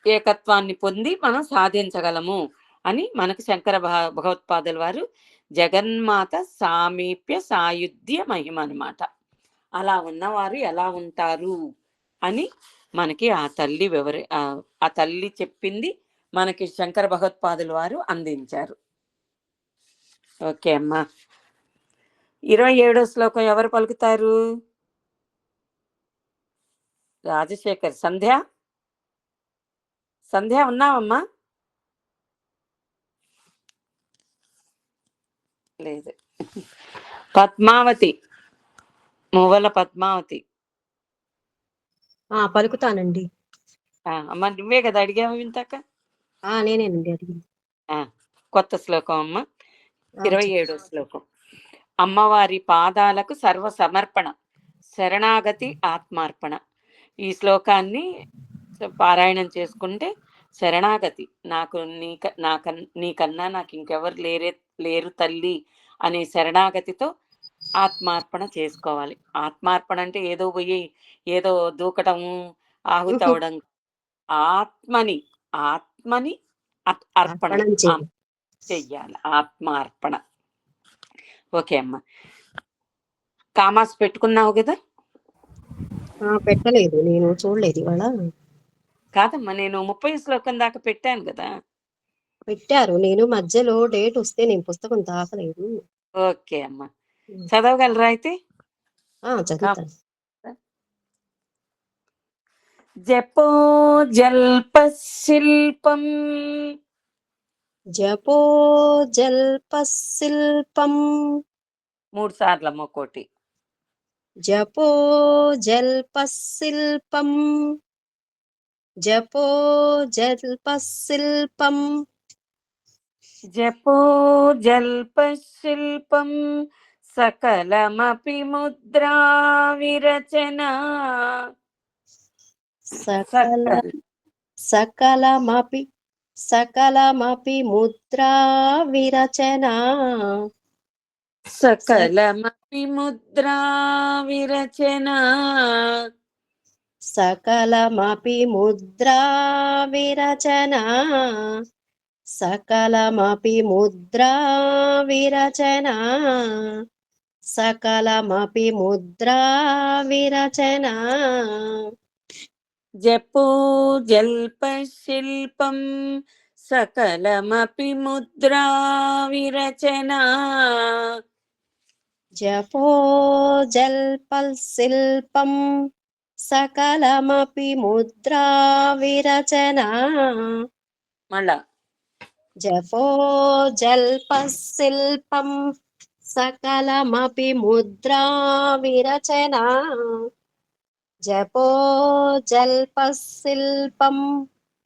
ఏకత్వాన్ని పొంది మనం సాధించగలము అని మనకు శంకర భగవత్పాదుల వారు జగన్మాత సామీప్య సాయుధ్య మహిమ అన్నమాట. అలా ఉన్నవారు ఎలా ఉంటారు అని మనకి ఆ తల్లి చెప్పింది మనకి శంకర భగవత్పాదుల వారు అందించారు. ఓకే అమ్మా. 27వ శ్లోకం ఎవరు పలుకుతారు? రాజశేఖర్. సంధ్య ఉన్నావమ్మా? లేదు. పద్మావతి, మువ్వల పద్మావతి. పలుకుతానండి. అమ్మ నువ్వే కదా అడిగావు ఇంతాక? నేనేనండి అడిగింది. కొత్త శ్లోకం అమ్మ. 27వ శ్లోకం. అమ్మవారి పాదాలకు సర్వ సమర్పణ, శరణాగతి ఆత్మార్పణ. ఈ శ్లోకాన్ని పారాయణం చేసుకుంటే శరణాగతి, నాకు నీకన్నా నాకు ఇంకెవరు లేరు తల్లి అనే శరణాగతితో ఆత్మార్పణ చేసుకోవాలి. ఆత్మార్పణ అంటే ఏదో పోయి ఏదో దూకటం, ఆహుతి అవడం. ఆత్మని అర్పణ చెయ్యాలి, ఆత్మార్పణ. ఓకే అమ్మా. కామాస్ పెట్టుకున్నావు కదా? పెట్టలేదు, నేను చూడలేదు ఇవాళ. కాదమ్మా, నేను 30 శ్లోకం దాకా పెట్టాను కదా. పెట్టారు, నేను మధ్యలో డేట్ వస్తే నేను పుస్తకం తాకలేదు. ఓకే అమ్మా, చదవగలరా అయితే? చదువుతాను. జపో జల్ప శిల్పం, జపో జల్ప శిల్పం. 3 సార్లు అమ్మ కోటి. జపో జల్ప శిల్పం, జపో జల్ప శిల్పం. జపో జల్ప శిల్పం సకలమపి ముద్రా విరచన. సకలమపి ముద్రా విరచన. సకలమపి ముద్రా విరచన. సకలమపి ముద్రా విరచన. సకలమపి ముద్రా విరచన. సకలమపి ముద్రా విరచన. జపో జల్ప శిల్పం సకలమపి ముద్రా విరచన. జపో జల్ప శిల్పం సకలమపి ముద్రా విరచన. మళ్ళా జపో జల్ప శిల్పం సకలమపి ముద్రా విరచన. జపో జల్ప శిల్పం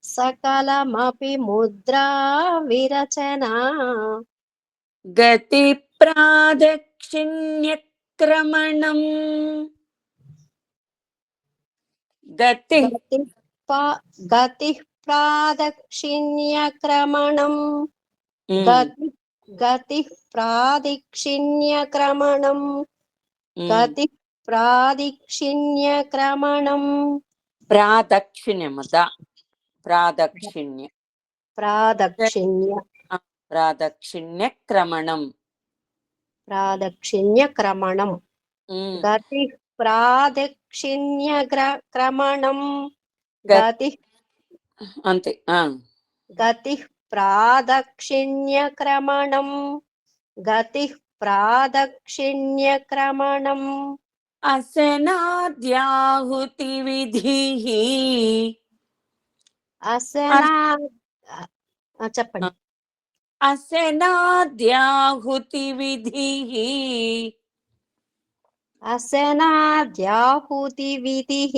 సకలమపి ముద్రా విరచన. గతి ప్రాదక్షిణ్యక్రమణం. గతి ప్రాదక్షిణ్యక్రమణం. గతి ప్రాదక్షిణ్యక్రమణం. గతి ప్రాదక్షిణ్యక్రమణం. ప్రాదక్షిణ్యక్రమణం. ప్రాదక్షిణ్యక్రమణం. గతి ప్రాదక్షిణ్యక్రమణం. గతి అంతే. గతి ప్రాదక్షిణ్యక్రమణం. గతి ప్రాదక్షిణ్యక్రమణం. అసనాద్యాహుతి విధిః. చెప్పండి. అసనాద్యాహుతి విధిః. అసనాద్యాహుతి విధిః.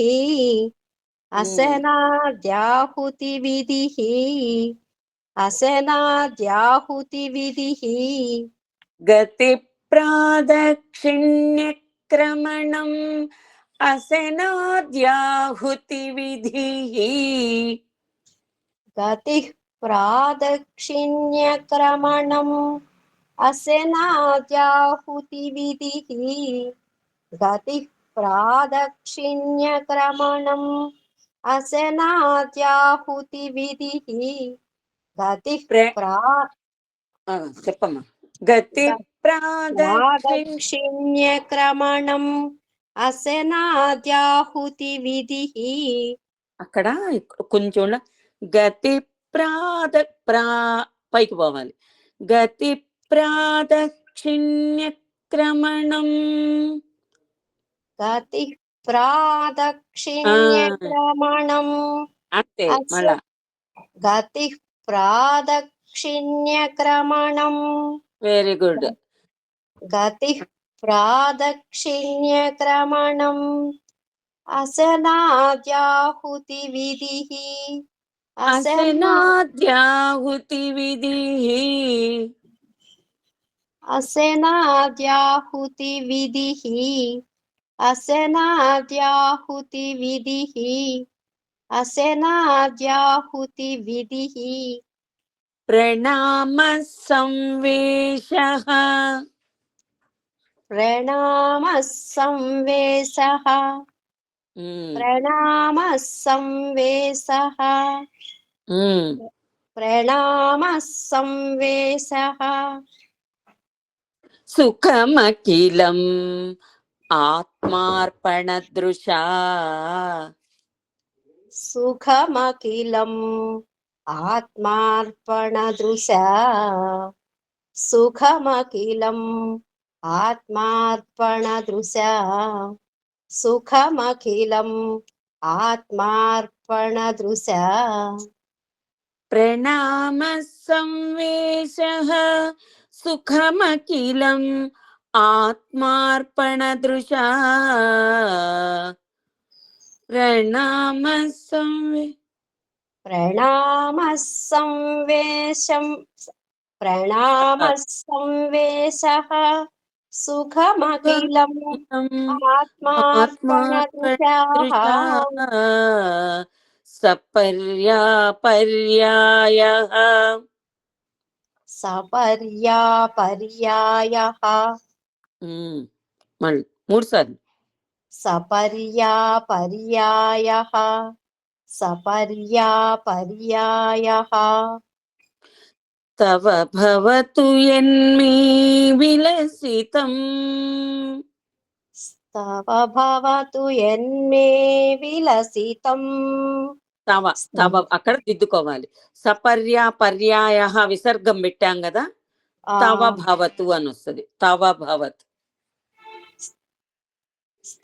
అసనాద్యాహుతి విధిః. అసనాద్యాహుతి విధిః. గతి ప్రాదక్షిణ్యక్రమణం అసనాద్యాహుతి విధిః. గతి ప్రాదక్షిణ్యక్రమణం అసనాద్యాహుతి విధిః. గతి ప్రాదక్షిణ్యక్రమణం అసనాద్యాహుతి విధిః. గతి చెప్పమ్మా. గతి ప్రాదక్షిణ్యక్రమణం అసనాద్యాహుతి విధిః. అక్కడ కొంచెం గతి పైకి పోవాలి. గతి ప్రాదక్షిణ్య ప్రదక్షిణ్యక్రమణం. గతి ప్రాదక్షిణ్యక్రమణం అంతే అస్య మళ్ళా. గతి ప్రాదక్షిణ్యక్రమణం వెరీ గుడ్. గతి ప్రాదక్షిణ్యక్రమణం అసనాద్యాహుతి విధిః అసనాద్యాహుతి విధి. అసనాద్యాహుతి విధిః అసనాద్యాహుతి విధిః అసనాద్యాహుతి విధిః ప్రణామ సంవేశః. ప్రణామ సంవేశః ప్రణామ సంవేశః ప్రణామ సంవేశః సుఖమఖిలం ఆత్మార్పణదృశా. సుఖమఖిలం ఆత్మార్పణదృశా సుఖమఖిలం ఆత్మార్పణదృశా సుఖమఖిలం ఆత్మార్పణదృశా ప్రణామ సంవేశః సుఖమఖిలం ఆత్మార్పణదృశా. ప్రణామ ప్రణామ సంవేశం ప్రణామ సంవేశః సుఖమఖిలం ఆత్మార్పణదృశా సపర్యాపర్యాయః. సపర్యాపర్యాయః మళ్ళీ 3 సార్లు. సపర్యాపర్యాయః సపర్యాపర్యాయః తవ భవతు యన్మే విలసితం. తవ భవతు యన్మే విలసితం తవ తవ అక్కడ దిద్దుకోవాలి. సపర్యాపర్యాయః విసర్గం పెట్టాం కదా, తవ భవతు అని వస్తుంది. తవ భవతు.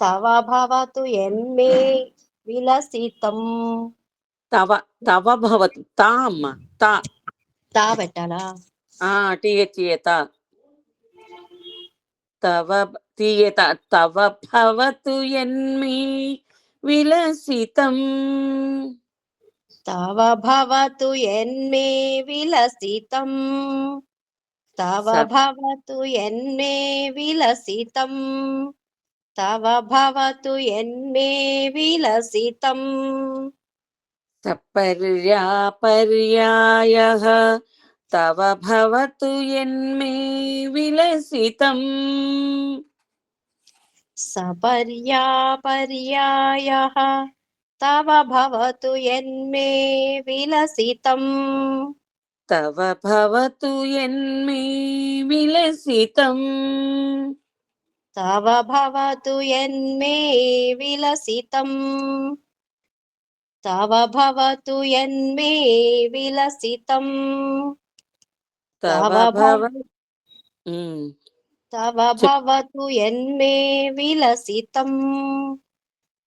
తవ భవతు యన్మే విలసితం తవ తవ భవతు. తా అమ్మ తా. తా పెట్టాలా? టీహెచ్ఏత. తవ తీయత. తవ భవతు యన్మే విలసితం. తవ భవతు యన్మే విలసితం తవ భవతు యన్మే విలసితం తవ భవతు యన్మే విలసితం సపర్యాపర్యాయః తవ భవతు యన్మే విలసితం. సపర్యాపర్యాయః తవ భవతు యన్మే విలసితం తవ భవతు యన్మే విలసితం. తవ భవతు యన్మే విలసితం తవ భవతు యన్మే విలసితం తవ తవ భవతు యన్మే విలసితం.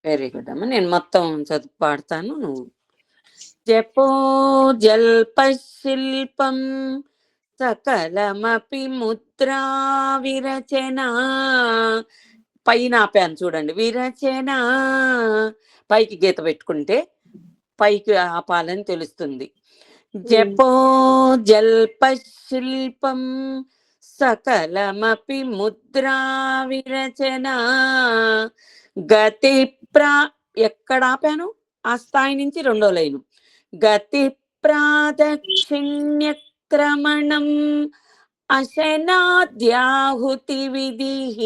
వెరీ గుడ్ అమ్మ. నేను మొత్తం చదువు పాడతాను, నువ్వు. జపో జల్పశిల్పం సకలమపి ముద్రా విరచన. పైన ఆపాను చూడండి, విరచన. పైకి గీత పెట్టుకుంటే పైకి ఆపాలని తెలుస్తుంది. జపో జల్పశిల్పం సకలమపి ముద్రా విరచన గతి ఎక్కడ ఆపాను? ఆ స్థాయి నుంచి 2వ లైను. గతి ప్రాదక్షిణ్యక్రమణం అశనాద్యాహుతి విధిః.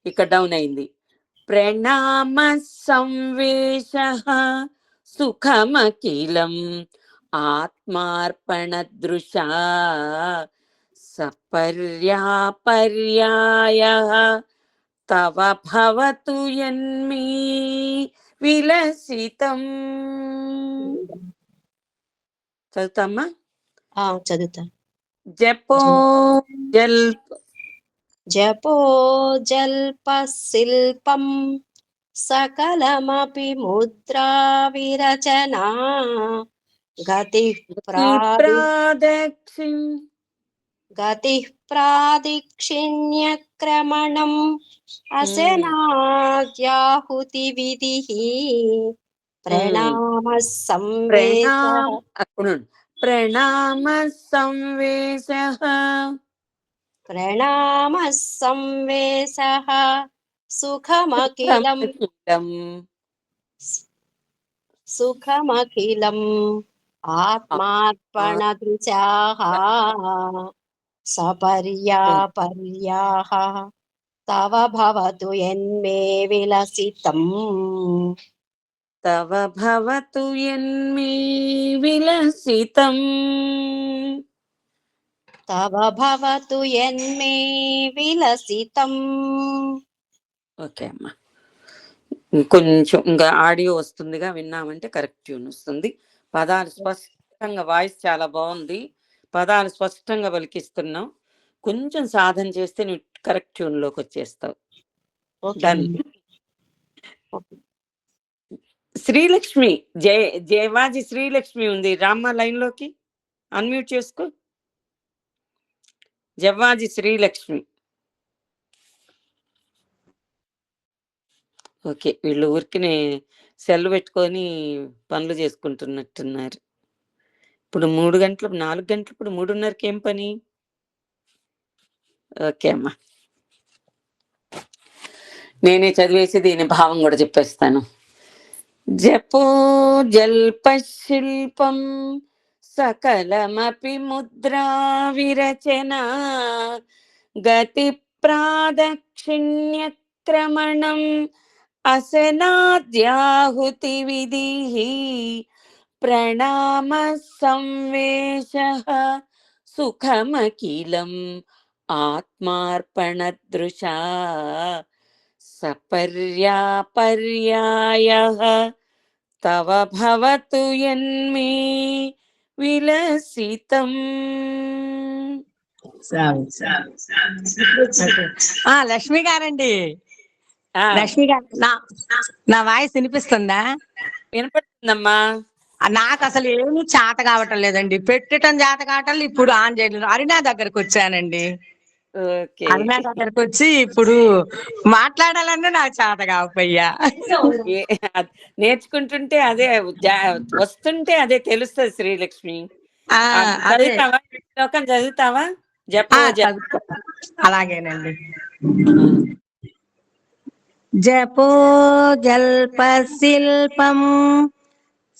ఇక్కడ డౌన్ అయింది. ప్రణామ సంవేశః సుఖమఖిలం ఆత్మార్పణదృశా సపర్యాపర్యాయః తవ భవతు యన్మే విలసితం. చదువుతామ్మా? చదువుతా. జపో జపో జల్ప శిల్పం సకలమపి ముద్రా విరచనా గతి ప్రాదిక్షిణ్యక్రమణం అసనాద్యాహుతి విధి ప్రణామ సంవేశః సుఖమఖిలం ఆత్మార్పణదృశాః సపర్యాపర్యాః తవ భవతు యన్మే విలసితం. తవ భవతు యన్మే విలసితం. తవ భవతు యన్మే విలసితం. ఓకే అమ్మా, కొంచెం ఇంకా ఆడియో వస్తుందిగా, విన్నామంటే కరెక్ట్ ట్యూన్ వస్తుంది. పదాలు స్పష్టంగా, వాయిస్ చాలా బాగుంది, పదాలు స్పష్టంగా పలికిస్తున్నావు. కొంచెం సాధన చేస్తే నువ్వు కరెక్ట్ ట్యూన్ లోకి వచ్చేస్తావు. డన్. శ్రీలక్ష్మి, జయవాజి శ్రీలక్ష్మి ఉంది, రామ్మ లైన్ లోకి అన్మ్యూట్ చేసుకో. జవ్వాజి శ్రీలక్ష్మి. ఓకే, వీళ్ళు ఊరికినే సెల్ పెట్టుకొని పనులు చేసుకుంటున్నట్టున్నారు. ఇప్పుడు 3 గంటలు, 4 గంటలు, ఇప్పుడు 3:30కి ఏం పని? ఓకే అమ్మా, నేనే చదివేసి దీని భావం కూడా చెప్పేస్తాను. జపో జల్ప శిల్పం సకలమపి ముద్రా విరచన గతి ప్రాదక్షిణ్యక్రమణం అసనాద్యాహుతి విధి ప్రణామ సంవేశః సుఖమఖిలం ఆత్మార్పణదృశా సపర్యాపర్యాయః తవ భవతు యన్మే విలసితం. లక్ష్మి గారండి, లక్ష్మి గారు, నా వాయిస్ వినిపిస్తుందా? వినపడుతుందమ్మా. నాకు అసలు ఏమీ చేత కావటం లేదండి, పెట్టడం చేత కావటం. ఇప్పుడు ఆన్ చేయలేదు. అరుణా దగ్గరకు వచ్చానండి. అరుణా దగ్గరకు వచ్చి ఇప్పుడు మాట్లాడాలన్నా నాకు చేత కాకపోయ్యా. నేర్చుకుంటుంటే అదే వస్తుంటే అదే తెలుస్తుంది. శ్రీలక్ష్మి, చదువుతావా? శ్లోకం చదువుతావా? అలాగేనండి. జపో జల్ప శిల్పం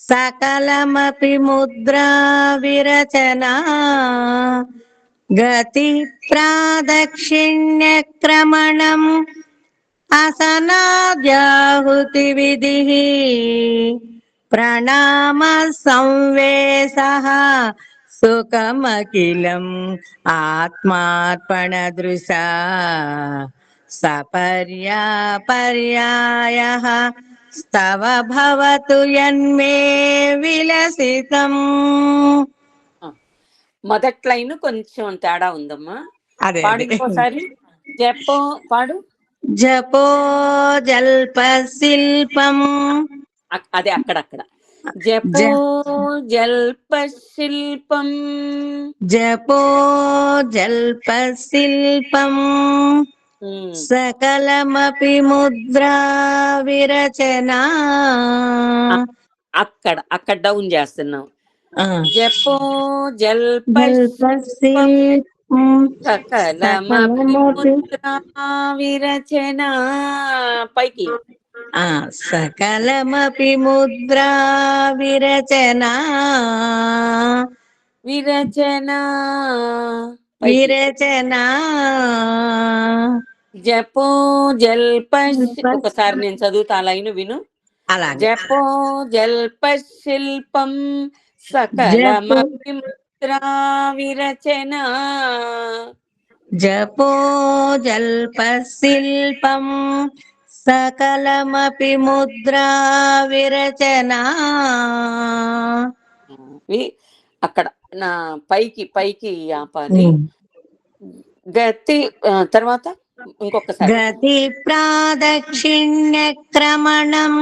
సకలమపి ముద్రా విరచనా గతి ప్రాదక్షిణ్యక్రమణం అసనాద్యాహుతి విధి ప్రణామ సంవేశః సుఖమఖిలం ఆత్మార్పణదృశా సపర్యాపర్యాయః తవ భవతు యన్మే విలసితం. మొదటి లైన్ కొంచెం తేడా ఉందమ్మా. అదే పాడు ఇంకోసారి. జపో పాడు. జపో జల్ప శిల్పం, అదే అక్కడక్కడ. జపో జల్ప శిల్పం, జపో జల్ప శిల్పం సకలమపి ముద్రా విరచనా. అక్కడ డౌన్ చేస్తున్నాం. జపో జల్ప శిల్పం సకలమపి ముద్రా విరచనా. పైకి సకలమపి ముద్రా విరచనా. విరచనా విరచనా. జపో జల్ప, ఒకసారి నేను చదువుతా లైన్ విను. జపో జల్ప శిల్పం సకలమపి ముద్రా విరచనా. జపో జల్ప శిల్పం సకలమపి ముద్రా విరచనా. అక్కడ నా పైకి ఆపాలి. గతి తర్వాత ఇంకొకసారి. గతి ప్రాదక్షిణ్యక్రమణం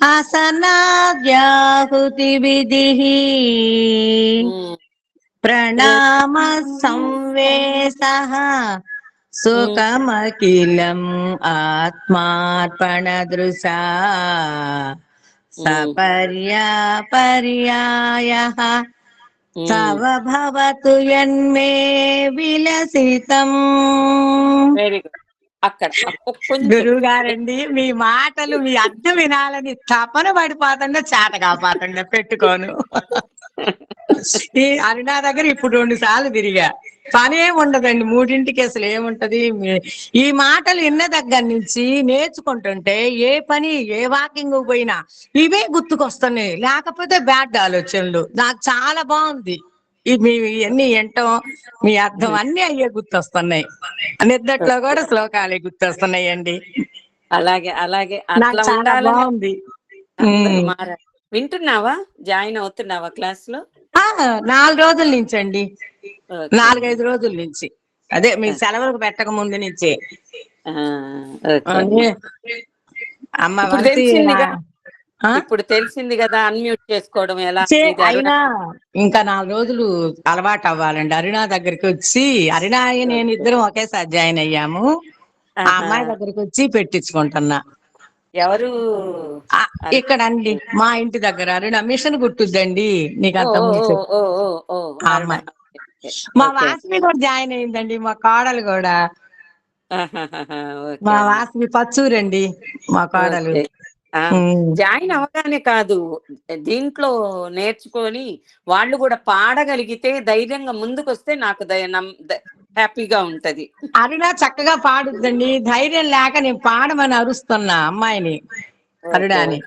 ఆసనాద్యాహుతి విధిః ప్రణామ సంవేశః సుఖమఖిలం ఆత్మార్పణదృశా సపర్యాపర్యాయః తవ భవతు యన్మే విలసితం. Very good. అక్కడ కొంచెం గురువు గారండి, మీ మాటలు మీ అర్థం వినాలని తపన పడిపోతుండే చేత కాపాతుండే పెట్టుకోను. ఈ అరుణా దగ్గర ఇప్పుడు 2 సార్లు తిరిగా, పనే ఉండదండి. 3ంటికి అసలు ఏముంటది. ఈ మాటలు విన్న దగ్గర నుంచి నేర్చుకుంటుంటే ఏ పని ఏ వాకింగ్ పోయినా ఇవే గుర్తుకొస్తున్నాయి, లేకపోతే బ్యాడ్ ఆలోచనలు. నాకు చాలా బాగుంది మీ అన్ని ఏంటో మీ అర్థం అన్ని అయ్యే గుర్తొస్తున్నాయి. నిద్దట్లో కూడా శ్లోకాలే గుర్తొస్తున్నాయండి. అలాగే అలాగే నాకు అట్లా చాలా ఉండాలని బాగుంది. అందరూ మారాలి. వింటున్నావా? జాయిన్ అవుతున్నావా క్లాస్ లో? 4 రోజుల నుంచి అండి, ఓకే. 4-5 రోజుల నుంచి. అదే మీ సెలవులకు పెట్టక ముందు నుంచి. ఆ, ఓకే. అమ్మ ఇప్పుడు వంశీ తెలిసిందిగా, ఇప్పుడు తెలిసింది కదా అన్మ్యూట్ చేసుకోవడం ఎలా అనేది. అయినా ఇంకా 4 రోజులు అలవాటు అవ్వాలండి. అరుణా దగ్గరికి వచ్చి, అరుణా నేను ఇద్దరం ఒకేసారి జాయిన్ అయ్యాము. ఆ అమ్మాయి దగ్గరికి వచ్చి పెట్టించుకుంటున్నా. ఎవరు? ఇక్కడ అండి మా ఇంటి దగ్గర అరుణా మిషన్ కుట్టుద్దండి. నీకు అంత ముందు ఆ అమ్మాయి. మా వాసవి కూడా జాయిన్ అయిందండి, మా కోడలు కూడా. మా వాసవి పచ్చూరండి మా కోడలు. జాయిన్ అవగానే కాదు, దీంట్లో నేర్చుకొని వాళ్ళు కూడా పాడగలిగితే ధైర్యంగా ముందుకు వస్తే నాకు హ్యాపీగా ఉంటది. అరుణా చక్కగా పాడుద్దండి. ధైర్యం లేక నేను పాడమని అరుస్తున్నా అమ్మాయిని, అరుణాని.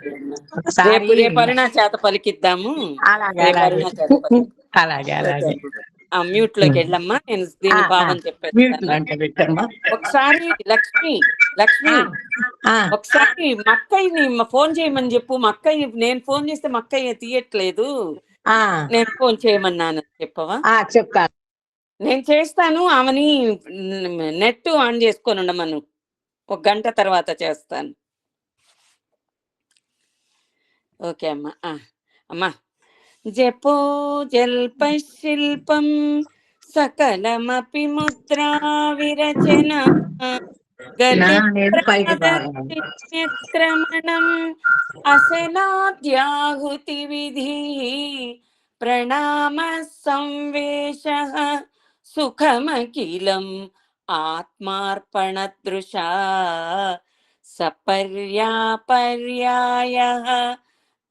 ఒకసారి రేపు అరుణా చేత పలికిద్దాము. అలాగే అలాగే అలాగే. మ్యూట్ లోకి వెళ్ళమ్మా, నేను దీని భావం చెప్పేస్తాను. ఒకసారి లక్ష్మి ఒకసారి మక్కయ్యని ఫోన్ చేయమని చెప్పు. మక్కయ్య నేను ఫోన్ చేస్తే మక్కయ్య తీయట్లేదు, నేను ఫోన్ చేయమన్నాను చెప్పవా? చెప్తాను. నేను చేస్తాను, ఆమెని నెట్ ఆన్ చేసుకొని ఉండమను. 1 గంట తర్వాత చేస్తాను. ఓకే అమ్మా. అమ్మా, జపో జల్ప శిల్పం సకలమపి ముద్రా విరచన గతి ప్రదక్షిణ్యక్రమణం అసనాద్యాహుతి విధి ప్రణామ సంవేశః సుఖమఖిలం ఆత్మార్పణదృశా సపర్యాపర్యాయః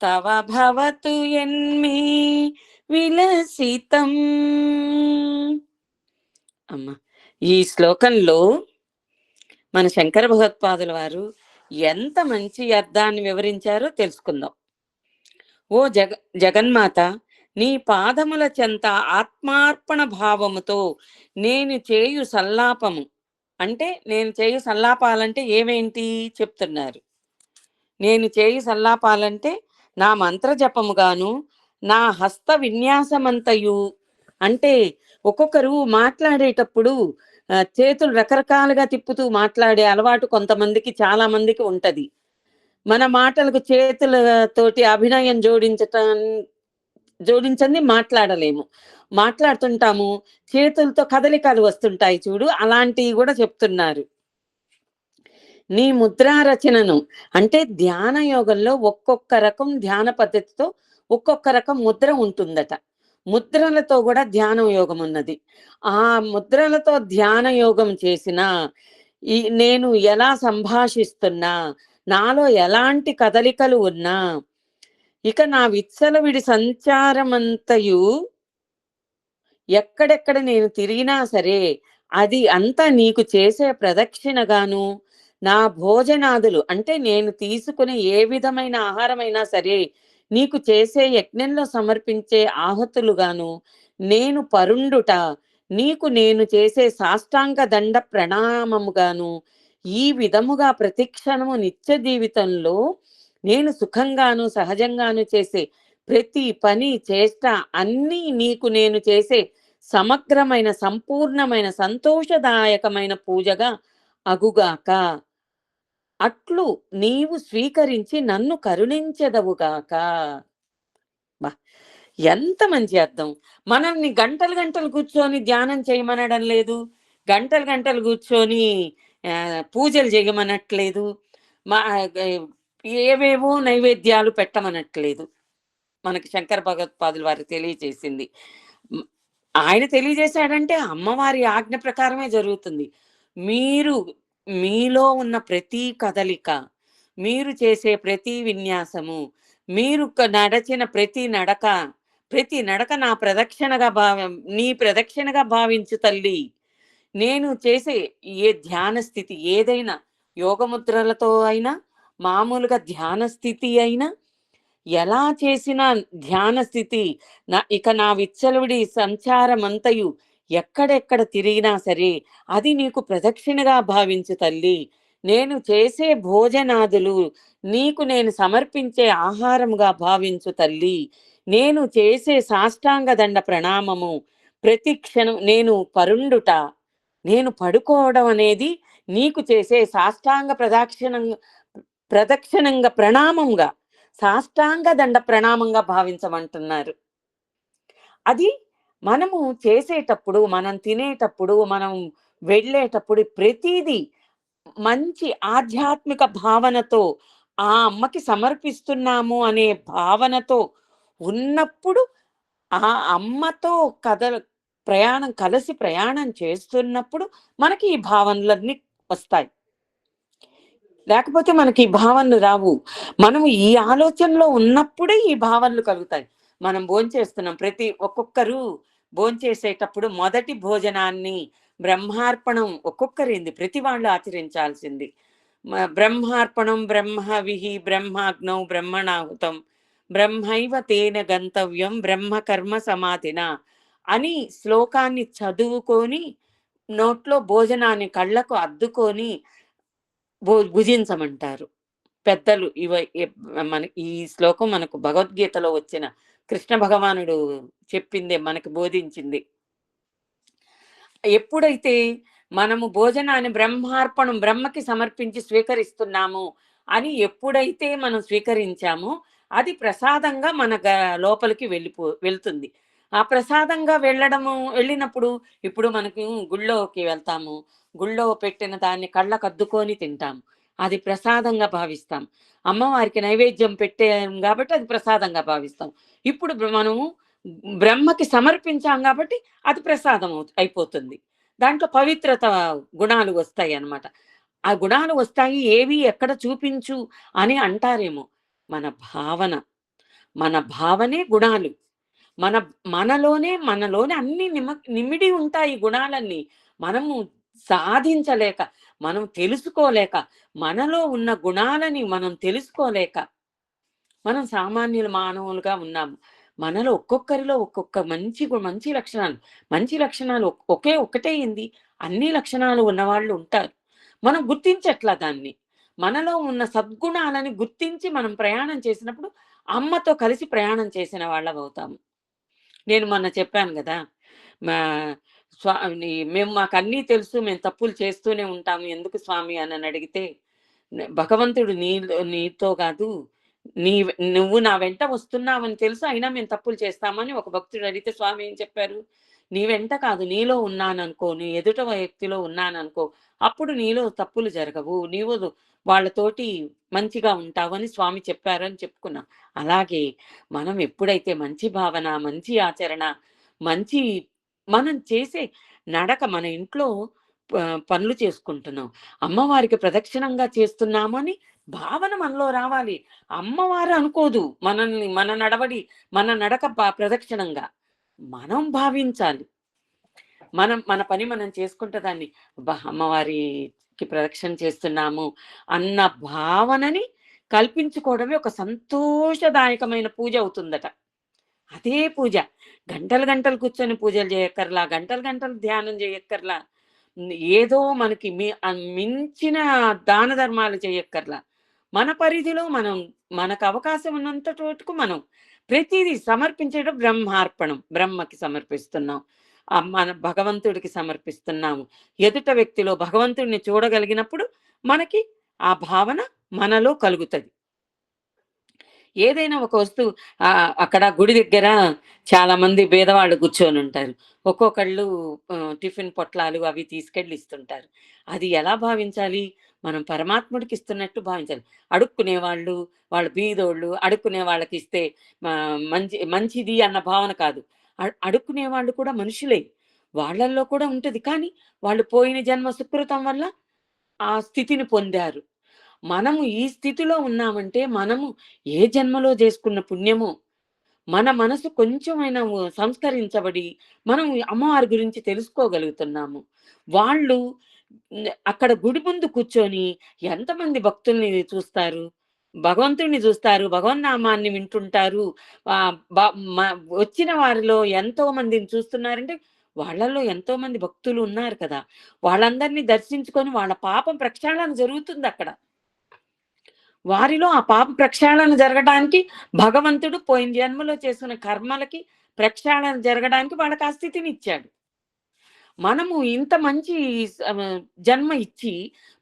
తవ భవతు యన్మే విలసితం. అమ్మా, ఈ శ్లోకంలో మన శంకర భగవత్పాదుల వారు ఎంత మంచి అర్థాన్ని వివరించారో తెలుసుకుందాం. ఓ జగన్మాత, నీ పాదముల చెంత ఆత్మార్పణ భావముతో నేను చేయు సల్లాపము, అంటే నేను చేయు సల్లాపాలంటే ఏమేంటి చెప్తున్నారు. నేను చేయు సల్లాపాలంటే నా మంత్ర జపముగాను, నా హస్త విన్యాసమంతయు. అంటే ఒక్కొక్కరు మాట్లాడేటప్పుడు చేతులు రకరకాలుగా తిప్పుతూ మాట్లాడే అలవాటు కొంతమందికి, చాలా మందికి ఉంటది. మన మాటలకు చేతులతోటి అభినయం జోడించండి మాట్లాడలేము. మాట్లాడుతుంటాము, చేతులతో కదలికలు వస్తుంటాయి చూడు, అలాంటివి కూడా చెప్తున్నారు. నీ ముద్రా రచనను, అంటే ధ్యాన యోగంలో ఒక్కొక్క రకం ధ్యాన పద్ధతితో ఒక్కొక్క రకం ముద్ర ఉంటుందట. ముద్రలతో కూడా ధ్యాన యోగం ఉన్నది. ఆ ముద్రలతో ధ్యాన యోగం చేసిన నేను ఎలా సంభాషిస్తున్నా, నాలో ఎలాంటి కదలికలు ఉన్నా, ఇక నా విత్సలవిడి సంచారమంతయు ఎక్కడెక్కడ నేను తిరిగినా సరే అది అంతా నీకు చేసే ప్రదక్షిణగాను, నా భోజనాదులు అంటే నేను తీసుకునే ఏ విధమైన ఆహారమైనా సరే నీకు చేసే యజ్ఞంలో సమర్పించే ఆహతులుగాను, నేను పరుండుట నీకు నేను చేసే సాష్టాంగ దండ ప్రణామముగాను, ఈ విధముగా ప్రతిక్షణము నిత్య జీవితంలో నేను సుఖంగాను సహజంగాను చేసే ప్రతి పని చేష్ట అన్నీ నీకు నేను చేసే సమగ్రమైన సంపూర్ణమైన సంతోషదాయకమైన పూజగా అగుగాక. అట్లు నీవు స్వీకరించి నన్ను కరుణించెదవుగాక. బా! ఎంత మంచి అర్థం. మనల్ని గంటలు గంటలు కూర్చొని ధ్యానం చేయమనడం లేదు. గంటలు గంటలు కూర్చొని పూజలు చేయమనట్లేదు. మా ఏవేవో నైవేద్యాలు పెట్టమనట్లేదు. మనకి శంకర భగవత్పాదుల వారు తెలియజేసింది. ఆయన తెలియజేశాడంటే అమ్మవారి ఆజ్ఞ ప్రకారమే జరుగుతుంది. మీరు మీలో ఉన్న ప్రతి కదలిక, మీరు చేసే ప్రతి విన్యాసము, మీరు నడచిన ప్రతి నడక నా ప్రదక్షిణగా నీ ప్రదక్షిణగా భావించు తల్లి. నేను చేసే ఏ ధ్యాన స్థితి ఏదైనా, యోగముద్రలతో అయినా, మామూలుగా ధ్యాన స్థితి అయినా, ఎలా చేసిన ధ్యాన స్థితి, ఇక నా విచ్చలవిడి సంచారమంతయు ఎక్కడెక్కడ తిరిగినా సరే అది నీకు ప్రదక్షిణగా భావించు తల్లి. నేను చేసే భోజనాదులు నీకు నేను సమర్పించే ఆహారముగా భావించు తల్లి. నేను చేసే సాష్టాంగ దండ ప్రణామము ప్రతి క్షణం, నేను పరుండుట, నేను పడుకోవడం అనేది నీకు చేసే సాష్టాంగ ప్రదక్షిణంగా ప్రణామంగా, సాష్టాంగ దండ ప్రణామంగా భావించమంటున్నారు. అది మనము చేసేటప్పుడు, మనం తినేటప్పుడు, మనం వెళ్ళేటప్పుడు ప్రతిదీ మంచి ఆధ్యాత్మిక భావనతో ఆ అమ్మకి సమర్పిస్తున్నాము అనే భావనతో ఉన్నప్పుడు, ఆ అమ్మతో కలిసి ప్రయాణం చేస్తున్నప్పుడు మనకి ఈ భావనలన్నీ వస్తాయి. లేకపోతే మనకి ఈ భావనలు రావు. మనం ఈ ఆలోచనలో ఉన్నప్పుడే ఈ భావనలు కలుగుతాయి. మనం భోంచేస్తున్నాం, ఒక్కొక్కరు భోంచేసేటప్పుడు మొదటి భోజనాన్ని బ్రహ్మార్పణం ఒక్కొక్కరింది, ప్రతి వాళ్ళు ఆచరించాల్సింది. బ్రహ్మార్పణం బ్రహ్మవిహి బ్రహ్మాగ్నౌ బ్రహ్మణాహుతం బ్రహ్మైవ తేన గంతవ్యం బ్రహ్మ కర్మ సమాధిన అని శ్లోకాన్ని చదువుకొని నోట్లో భోజనాన్ని కళ్ళకు అద్దుకొని భుజించమంటారు పెద్దలు. మన ఈ శ్లోకం మనకు భగవద్గీతలో వచ్చిన కృష్ణ భగవానుడు చెప్పిందే, మనకు బోధించింది. ఎప్పుడైతే మనము భోజనాన్ని బ్రహ్మార్పణం బ్రహ్మకి సమర్పించి స్వీకరిస్తున్నాము అని ఎప్పుడైతే మనం స్వీకరించామో అది ప్రసాదంగా మన లోపలికి వెళ్తుంది. ఆ ప్రసాదంగా వెళ్ళినప్పుడు ఇప్పుడు మనకి గుళ్ళోకి వెళ్తాము, గుళ్ళో పెట్టిన దాన్ని కళ్ళకు అద్దుకొని తింటాము, అది ప్రసాదంగా భావిస్తాం. అమ్మవారికి నైవేద్యం పెట్టాం కాబట్టి అది ప్రసాదంగా భావిస్తాం. ఇప్పుడు మనము బ్రహ్మకి సమర్పించాం కాబట్టి అది ప్రసాదం అయిపోతుంది. దాంట్లో పవిత్రత గుణాలు వస్తాయి అన్నమాట. ఆ గుణాలు వస్తాయి. ఏవి ఎక్కడ చూపించు అని అంటారేమో, మన భావనే గుణాలు. మనలోనే అన్ని నిమిడి ఉంటాయి గుణాలన్నీ. మనము సాధించలేక, మనం తెలుసుకోలేక, మనలో ఉన్న గుణాలని మనం తెలుసుకోలేక మనం సామాన్యుల మానవులుగా ఉన్నాము. మనలో ఒక్కొక్కరిలో ఒక్కొక్క మంచి లక్షణాలు ఒకటే ఏంది, అన్ని లక్షణాలు ఉన్నవాళ్ళు ఉంటారు. మనం గుర్తించట్లా దాన్ని. మనలో ఉన్న సద్గుణాలని గుర్తించి మనం ప్రయాణం చేసినప్పుడు అమ్మతో కలిసి ప్రయాణం చేసిన వాళ్ళం అవుతాము. నేను మొన్న చెప్పాను కదా, మాకు అన్నీ తెలుసు, మేము తప్పులు చేస్తూనే ఉంటాము, ఎందుకు స్వామి అని అడిగితే, భగవంతుడు నీతో కాదు, నువ్వు నా వెంట వస్తున్నావని తెలుసు, అయినా మేము తప్పులు చేస్తామని ఒక భక్తుడు అడిగితే స్వామి ఏం చెప్పారు, నీ వెంట కాదు, నీలో ఉన్నాననుకో, నీ ఎదుట వ్యక్తిలో ఉన్నాననుకో, అప్పుడు నీలో తప్పులు జరగవు, నీవు వాళ్ళతోటి మంచిగా ఉంటావు అని స్వామి చెప్పారని చెప్పుకున్నాం. అలాగే మనం ఎప్పుడైతే మంచి భావన, మంచి ఆచరణ, మనం చేసే నడక, మన ఇంట్లో పనులు చేసుకుంటున్నాం, అమ్మవారికి ప్రదక్షిణంగా చేస్తున్నామని భావన మనలో రావాలి. అమ్మవారు అనుకోదు మనల్ని, మన నడక ప్రదక్షిణంగా మనం భావించాలి. మన పని మనం చేసుకుంటే దాన్ని అమ్మవారికి ప్రదక్షిణ చేస్తున్నాము అన్న భావనని కల్పించుకోవడమే ఒక సంతోషదాయకమైన పూజ అవుతుందట. అదే పూజ. గంటలు కూర్చొని పూజలు చేయక్కర్లా, గంటలు ధ్యానం చేయక్కర్లా, ఏదో మనకి మించిన దాన ధర్మాలు చేయక్కర్లా. మన పరిధిలో మనకు అవకాశం ఉన్నంత చోటుకు మనం ప్రతిదీ సమర్పించేటప్పుడు బ్రహ్మార్పణం, బ్రహ్మకి సమర్పిస్తున్నాం. మన భగవంతుడికి సమర్పిస్తున్నాము. ఎదుట వ్యక్తిలో భగవంతుడిని చూడగలిగినప్పుడు మనకి ఆ భావన మనలో కలుగుతది. ఏదైనా ఒక వస్తువు అక్కడ గుడి దగ్గర చాలా మంది పేదవాళ్ళు కూర్చొని ఉంటారు. ఒక్కొక్కళ్ళు టిఫిన్ పొట్లాలు అవి తీసుకెళ్ళి ఇస్తుంటారు. అది ఎలా భావించాలి? మనం పరమాత్ముడికి ఇస్తున్నట్టు భావించాలి. అడుక్కునేవాళ్ళు, వాళ్ళు బీదోళ్ళు, అడుక్కునే వాళ్ళకి ఇస్తే మంచిది అన్న భావన కాదు. అడుక్కునే వాళ్ళు కూడా మనుషులే. వాళ్ళల్లో కూడా ఉంటది. కానీ వాళ్ళు పోయిన జన్మ సుకృతం వల్ల ఆ స్థితిని పొందారు. మనము ఈ స్థితిలో ఉన్నామంటే మనము ఏ జన్మలో చేసుకున్న పుణ్యమో, మన మనసు కొంచెమైనా సంస్కరించబడి మనం అమ్మవారి గురించి తెలుసుకోగలుగుతున్నాము. వాళ్ళు అక్కడ గుడి ముందు కూర్చొని ఎంతమంది భక్తుల్ని చూస్తారు, భగవంతుడిని చూస్తారు, భగవన్నామాన్ని వింటుంటారు. వచ్చిన వారిలో ఎంతో మందిని చూస్తున్నారంటే వాళ్ళల్లో ఎంతో మంది భక్తులు ఉన్నారు కదా. వాళ్ళందరినీ దర్శించుకొని వాళ్ళ పాపం ప్రక్షాళన జరుగుతుంది అక్కడ. వారిలో ఆ పాప ప్రక్షాళన జరగడానికి భగవంతుడు పోయిన జన్మలో చేసిన కర్మలకి ప్రక్షాళన జరగడానికి వాళ్ళకి ఆ స్థితిని ఇచ్చాడు. మనము ఇంత మంచి జన్మ ఇచ్చి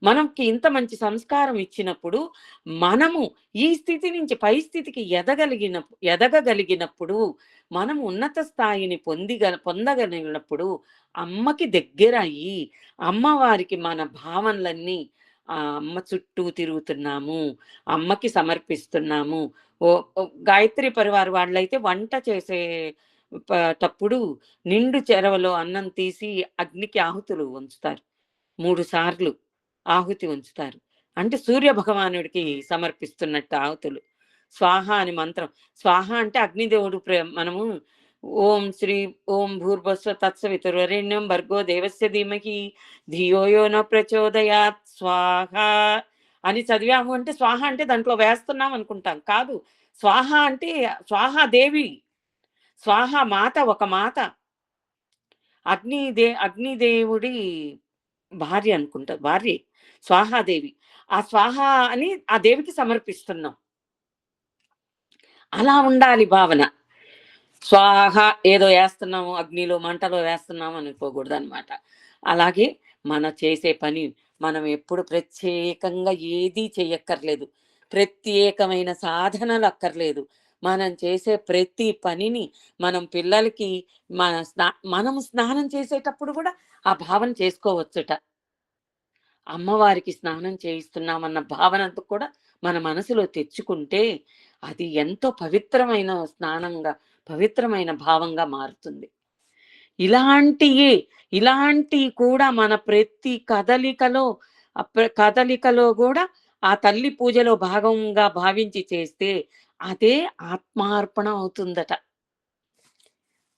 మనకి ఇంత మంచి సంస్కారం ఇచ్చినప్పుడు మనము ఈ స్థితి నుంచి పై స్థితికి ఎదగగలిగినప్పుడు మనము ఉన్నత స్థాయిని పొందగలిగినప్పుడు అమ్మకి దగ్గర అయ్యి అమ్మవారికి మన భావనలన్నీ ఆ అమ్మ చుట్టూ తిరుగుతున్నాము, అమ్మకి సమర్పిస్తున్నాము. గాయత్రి పరివార వాళ్ళైతే వంట చేసే టప్పుడు నిండు చెరవలో అన్నం తీసి అగ్నికి ఆహుతులు ఉంచుతారు. 3 సార్లు ఆహుతి ఉంచుతారు. అంటే సూర్య భగవానుడికి సమర్పిస్తున్నట్టు ఆహుతులు. స్వాహ అని మంత్రం. స్వాహ అంటే అగ్నిదేవుడు. మనము ఓం భూర్భస్వ తత్సవితుర్వరేణ్యం భర్గో దేవస్య ధీమహి ధియో యో న ప్రచోదయాత్ స్వాహ అని చదివాము అంటే స్వాహ అంటే దాంట్లో వేస్తున్నాం అనుకుంటాం. కాదు, స్వాహ అంటే స్వాహాదేవి, స్వాహ మాత, ఒక మాత, అగ్నిదేవుడి భార్య అనుకుంటా, భార్య స్వాహాదేవి. ఆ స్వాహ అని ఆ దేవికి సమర్పిస్తున్నాం. అలా ఉండాలి భావన. స్వాహ ఏదో వేస్తున్నాము, అగ్నిలో మంటలో వేస్తున్నాము అనుకోకూడదు అనమాట. అలాగే మనం చేసే పని మనం ఎప్పుడు ప్రత్యేకంగా ఏదీ చెయ్యక్కర్లేదు, ప్రత్యేకమైన సాధనలు అక్కర్లేదు. మనం చేసే ప్రతి పనిని మనం పిల్లలకి మనము స్నానం చేసేటప్పుడు కూడా ఆ భావన చేసుకోవచ్చుట. అమ్మవారికి స్నానం చేయిస్తున్నామన్న భావనతో కూడా మన మనసులో తెచ్చుకుంటే అది ఎంతో పవిత్రమైన స్నానంగా, పవిత్రమైన భావంగా మారుతుంది. ఇలాంటి కూడా మన ప్రతి కదలికలో కూడా ఆ తల్లి పూజలో భాగంగా భావించి చేస్తే అదే ఆత్మార్పణ అవుతుందట.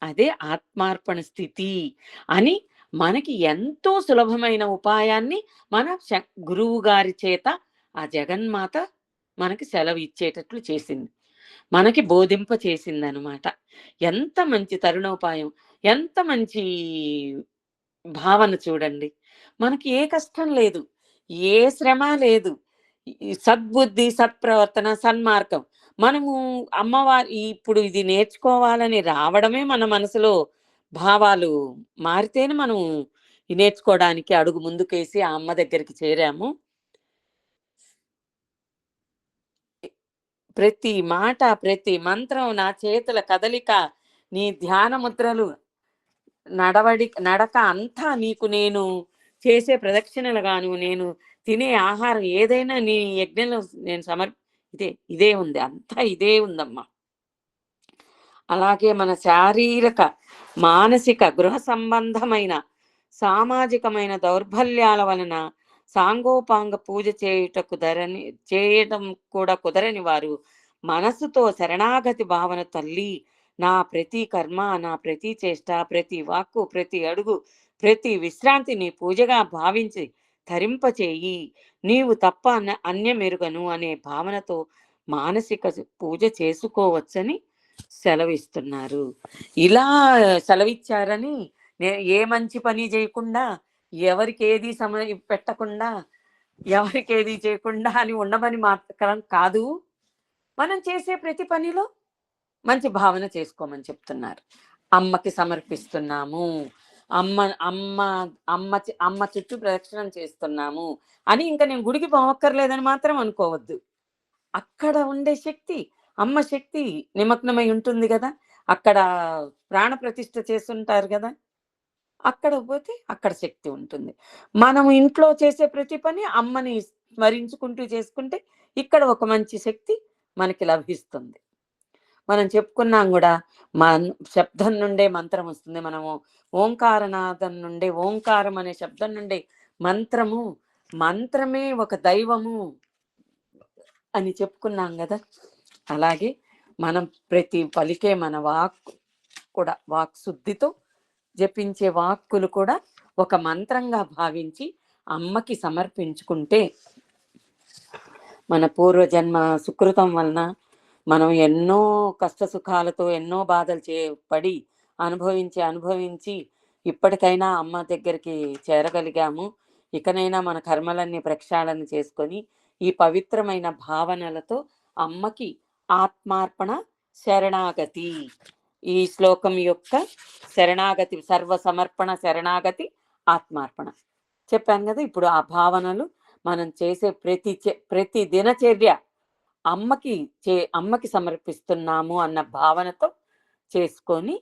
అదే ఆత్మార్పణ స్థితి అని మనకి ఎంతో సులభమైన ఉపాయాన్ని మన గురువు గారి చేత ఆ జగన్మాత మనకి సెలవు ఇచ్చేటట్లు చేసింది, మనకి బోధింప చేసింది అనమాట. ఎంత మంచి తరుణోపాయం, ఎంత మంచి భావన చూడండి. మనకి ఏ కష్టం లేదు, ఏ శ్రమ లేదు. సద్బుద్ధి, సత్ప్రవర్తన, సన్మార్గం. మనము అమ్మవారి ఇప్పుడు ఇది నేర్చుకోవాలని రావడమే మన మనసులో భావాలు మారితేనే మనం నేర్చుకోవడానికి అడుగు ముందుకేసి ఆ అమ్మ దగ్గరికి చేరాము. ప్రతి మాట, ప్రతి మంత్రం, నా చేతుల కదలిక, నీ ధ్యాన ముద్రలు, నడక అంతా నీకు నేను చేసే ప్రదక్షిణలు గాను, నేను తినే ఆహారం ఏదైనా నీ యజ్ఞంలో నేను ఇదే ఉంది, అంతా ఇదే ఉందమ్మా. అలాగే మన శారీరక, మానసిక, గృహ సంబంధమైన, సామాజికమైన దౌర్బల్యాల వలన సాంగోపాంగ పూజ చేయటం కూడా కుదరని వారు మనసుతో శరణాగతి భావన, తల్లి నా ప్రతి కర్మ, నా ప్రతి చేష్ట, ప్రతి వాక్కు, ప్రతి అడుగు, ప్రతి విశ్రాంతి నీ పూజగా భావించి ధరింపచేయి, నీవు తప్ప అన్యమెరుగను అనే భావనతో మానసిక పూజ చేసుకోవచ్చని సెలవిస్తున్నారు. ఇలా సెలవిచ్చారని ఏ మంచి పని చేయకుండా, ఎవరికి ఏది సమయం పెట్టకుండా, ఎవరికి ఏది చేయకుండా అని ఉండమని మాత్రం కాదు, మనం చేసే ప్రతి పనిలో మంచి భావన చేసుకోమని చెప్తున్నారు. అమ్మకి సమర్పిస్తున్నాము, అమ్మ అమ్మ అమ్మ చుట్టూ ప్రదక్షిణం చేస్తున్నాము అని ఇంకా నేను గుడికి పోవక్కర్లేదని మాత్రం అనుకోవద్దు. అక్కడ ఉండే శక్తి, అమ్మ శక్తి నిమగ్నమై ఉంటుంది కదా, అక్కడ ప్రాణ ప్రతిష్ఠ చేస్తుంటారు కదా, అక్కడ పోతే అక్కడ శక్తి ఉంటుంది. మనం ఇంట్లో చేసే ప్రతి పని అమ్మని స్మరించుకుంటూ చేసుకుంటే ఇక్కడ ఒక మంచి శక్తి మనకి లభిస్తుంది. మనం చెప్పుకున్నాం కూడా, శబ్దం నుండే మంత్రం వస్తుంది. మనము ఓంకారనాదం నుండే, ఓంకారం అనే శబ్దం నుండే మంత్రమే ఒక దైవము అని చెప్పుకున్నాం కదా. అలాగే మనం ప్రతి పలికే మన వాక్ కూడా, వాక్ శుద్ధితో జపించే వాక్కులు కూడా ఒక మంత్రంగా భావించి అమ్మకి సమర్పించుకుంటే మన పూర్వజన్మ సుకృతం వలన మనం ఎన్నో కష్ట సుఖాలతో ఎన్నో బాధలు పడి అనుభవించి ఇప్పటికైనా అమ్మ దగ్గరికి చేరగలిగాము. ఇకనైనా మన కర్మలన్నీ ప్రక్షాళన చేసుకొని ఈ పవిత్రమైన భావనలతో అమ్మకి ఆత్మార్పణ శరణాగతి, ఈ శ్లోకం యొక్క శరణాగతి, సర్వ సమర్పణ శరణాగతి ఆత్మార్పణ చెప్పాను కదా. ఇప్పుడు ఆ భావనలు మనం చేసే ప్రతి దినచర్య అమ్మకి సమర్పిస్తున్నాము అన్న భావనతో చేసుకొని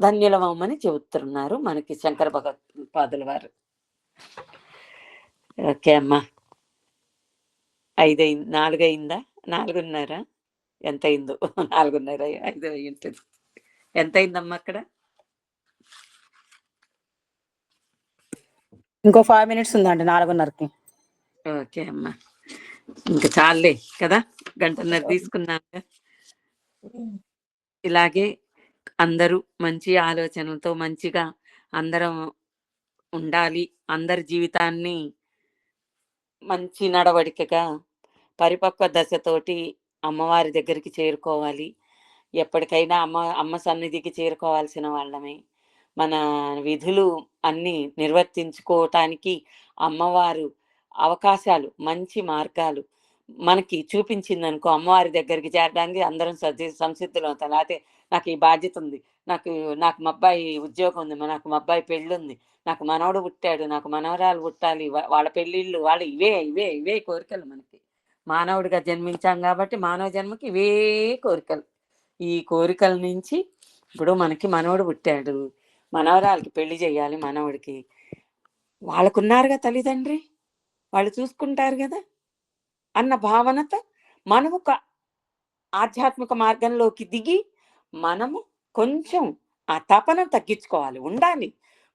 ధన్యులమని చెబుతున్నారు మనకి శంకర భగవత్పాదుల వారు. ఓకే అమ్మా, 5 4 అయిందా? 4:30 ఎంత అయిందో? 4:30 5 అయి ఉంటుంది. ఎంత అయిందమ్మా అక్కడ? ఇంకో 5 minutes ఉందండి 4:30కి. ఓకే అమ్మా, ఇంకా చాలే కదా, 1 గంట తీసుకున్నాక. ఇలాగే అందరూ మంచి ఆలోచనలతో మంచిగా అందరం ఉండాలి. అందరి జీవితాన్ని మంచి నడవడికగా పరిపక్వ దశతోటి అమ్మవారి దగ్గరికి చేరుకోవాలి. ఎప్పటికైనా అమ్మ సన్నిధికి చేరుకోవాల్సిన వాళ్ళమే. మన విధులు అన్నీ నిర్వర్తించుకోవటానికి అమ్మవారు అవకాశాలు, మంచి మార్గాలు మనకి చూపించిందనుకో, అమ్మవారి దగ్గరికి చేరడానికి అందరం సంసిద్ధులు అవుతాం. లేకపోతే నాకు ఈ బాధ్యత ఉంది, నాకు మా అబ్బాయి ఉద్యోగం ఉంది, నాకు మా అబ్బాయి పెళ్ళి ఉంది, నాకు మనవడు పుట్టాడు, నాకు మనవరాలు పుట్టాలి, వాళ్ళ పెళ్ళిళ్ళు, వాళ్ళు ఇవే కోరికలు. మనకి మానవుడిగా జన్మించాం కాబట్టి మానవ జన్మకి ఇవే కోరికలు. ఈ కోరికల నుంచి ఇప్పుడు మనకి మనవడు పుట్టాడు, మనవరాలకి పెళ్లి చేయాలి, మనవడికి వాళ్ళకున్నారుగా తల్లిదండ్రి, వాళ్ళు చూసుకుంటారు కదా అన్న భావనతో మనము ఒక ఆధ్యాత్మిక మార్గంలోకి దిగి మనము కొంచెం ఆ తపన తగ్గించుకోవాలి. ఉండాలి,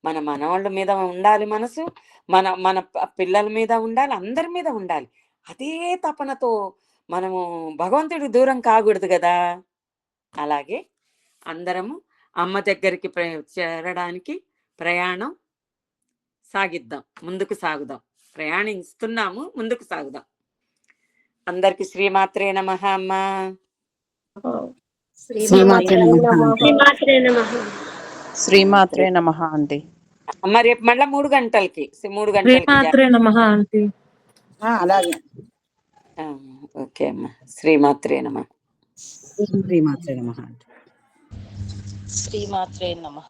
మన మనవాళ్ళ మీద ఉండాలి మనసు, మన పిల్లల మీద ఉండాలి, అందరి మీద ఉండాలి. అదే తపనతో మనము భగవంతుడికి దూరం కాకూడదు కదా. అలాగే అందరము అమ్మ దగ్గరికి చేరడానికి ప్రయాణం సాగిద్దాం, ముందుకు సాగుదాం. ప్రయాణిస్తున్నాము, ముందుకు సాగుదాం. అందరికి శ్రీమాత్రే నమః. అమ్మ శ్రీమాత్రే నమః అండి. అమ్మ రేపు మళ్ళా 3 గంటలకి అలాగే. ఓకే అమ్మ, శ్రీమాత్రే నమః. శ్రీమాత్రే నమః. శ్రీమాత్రే నమః.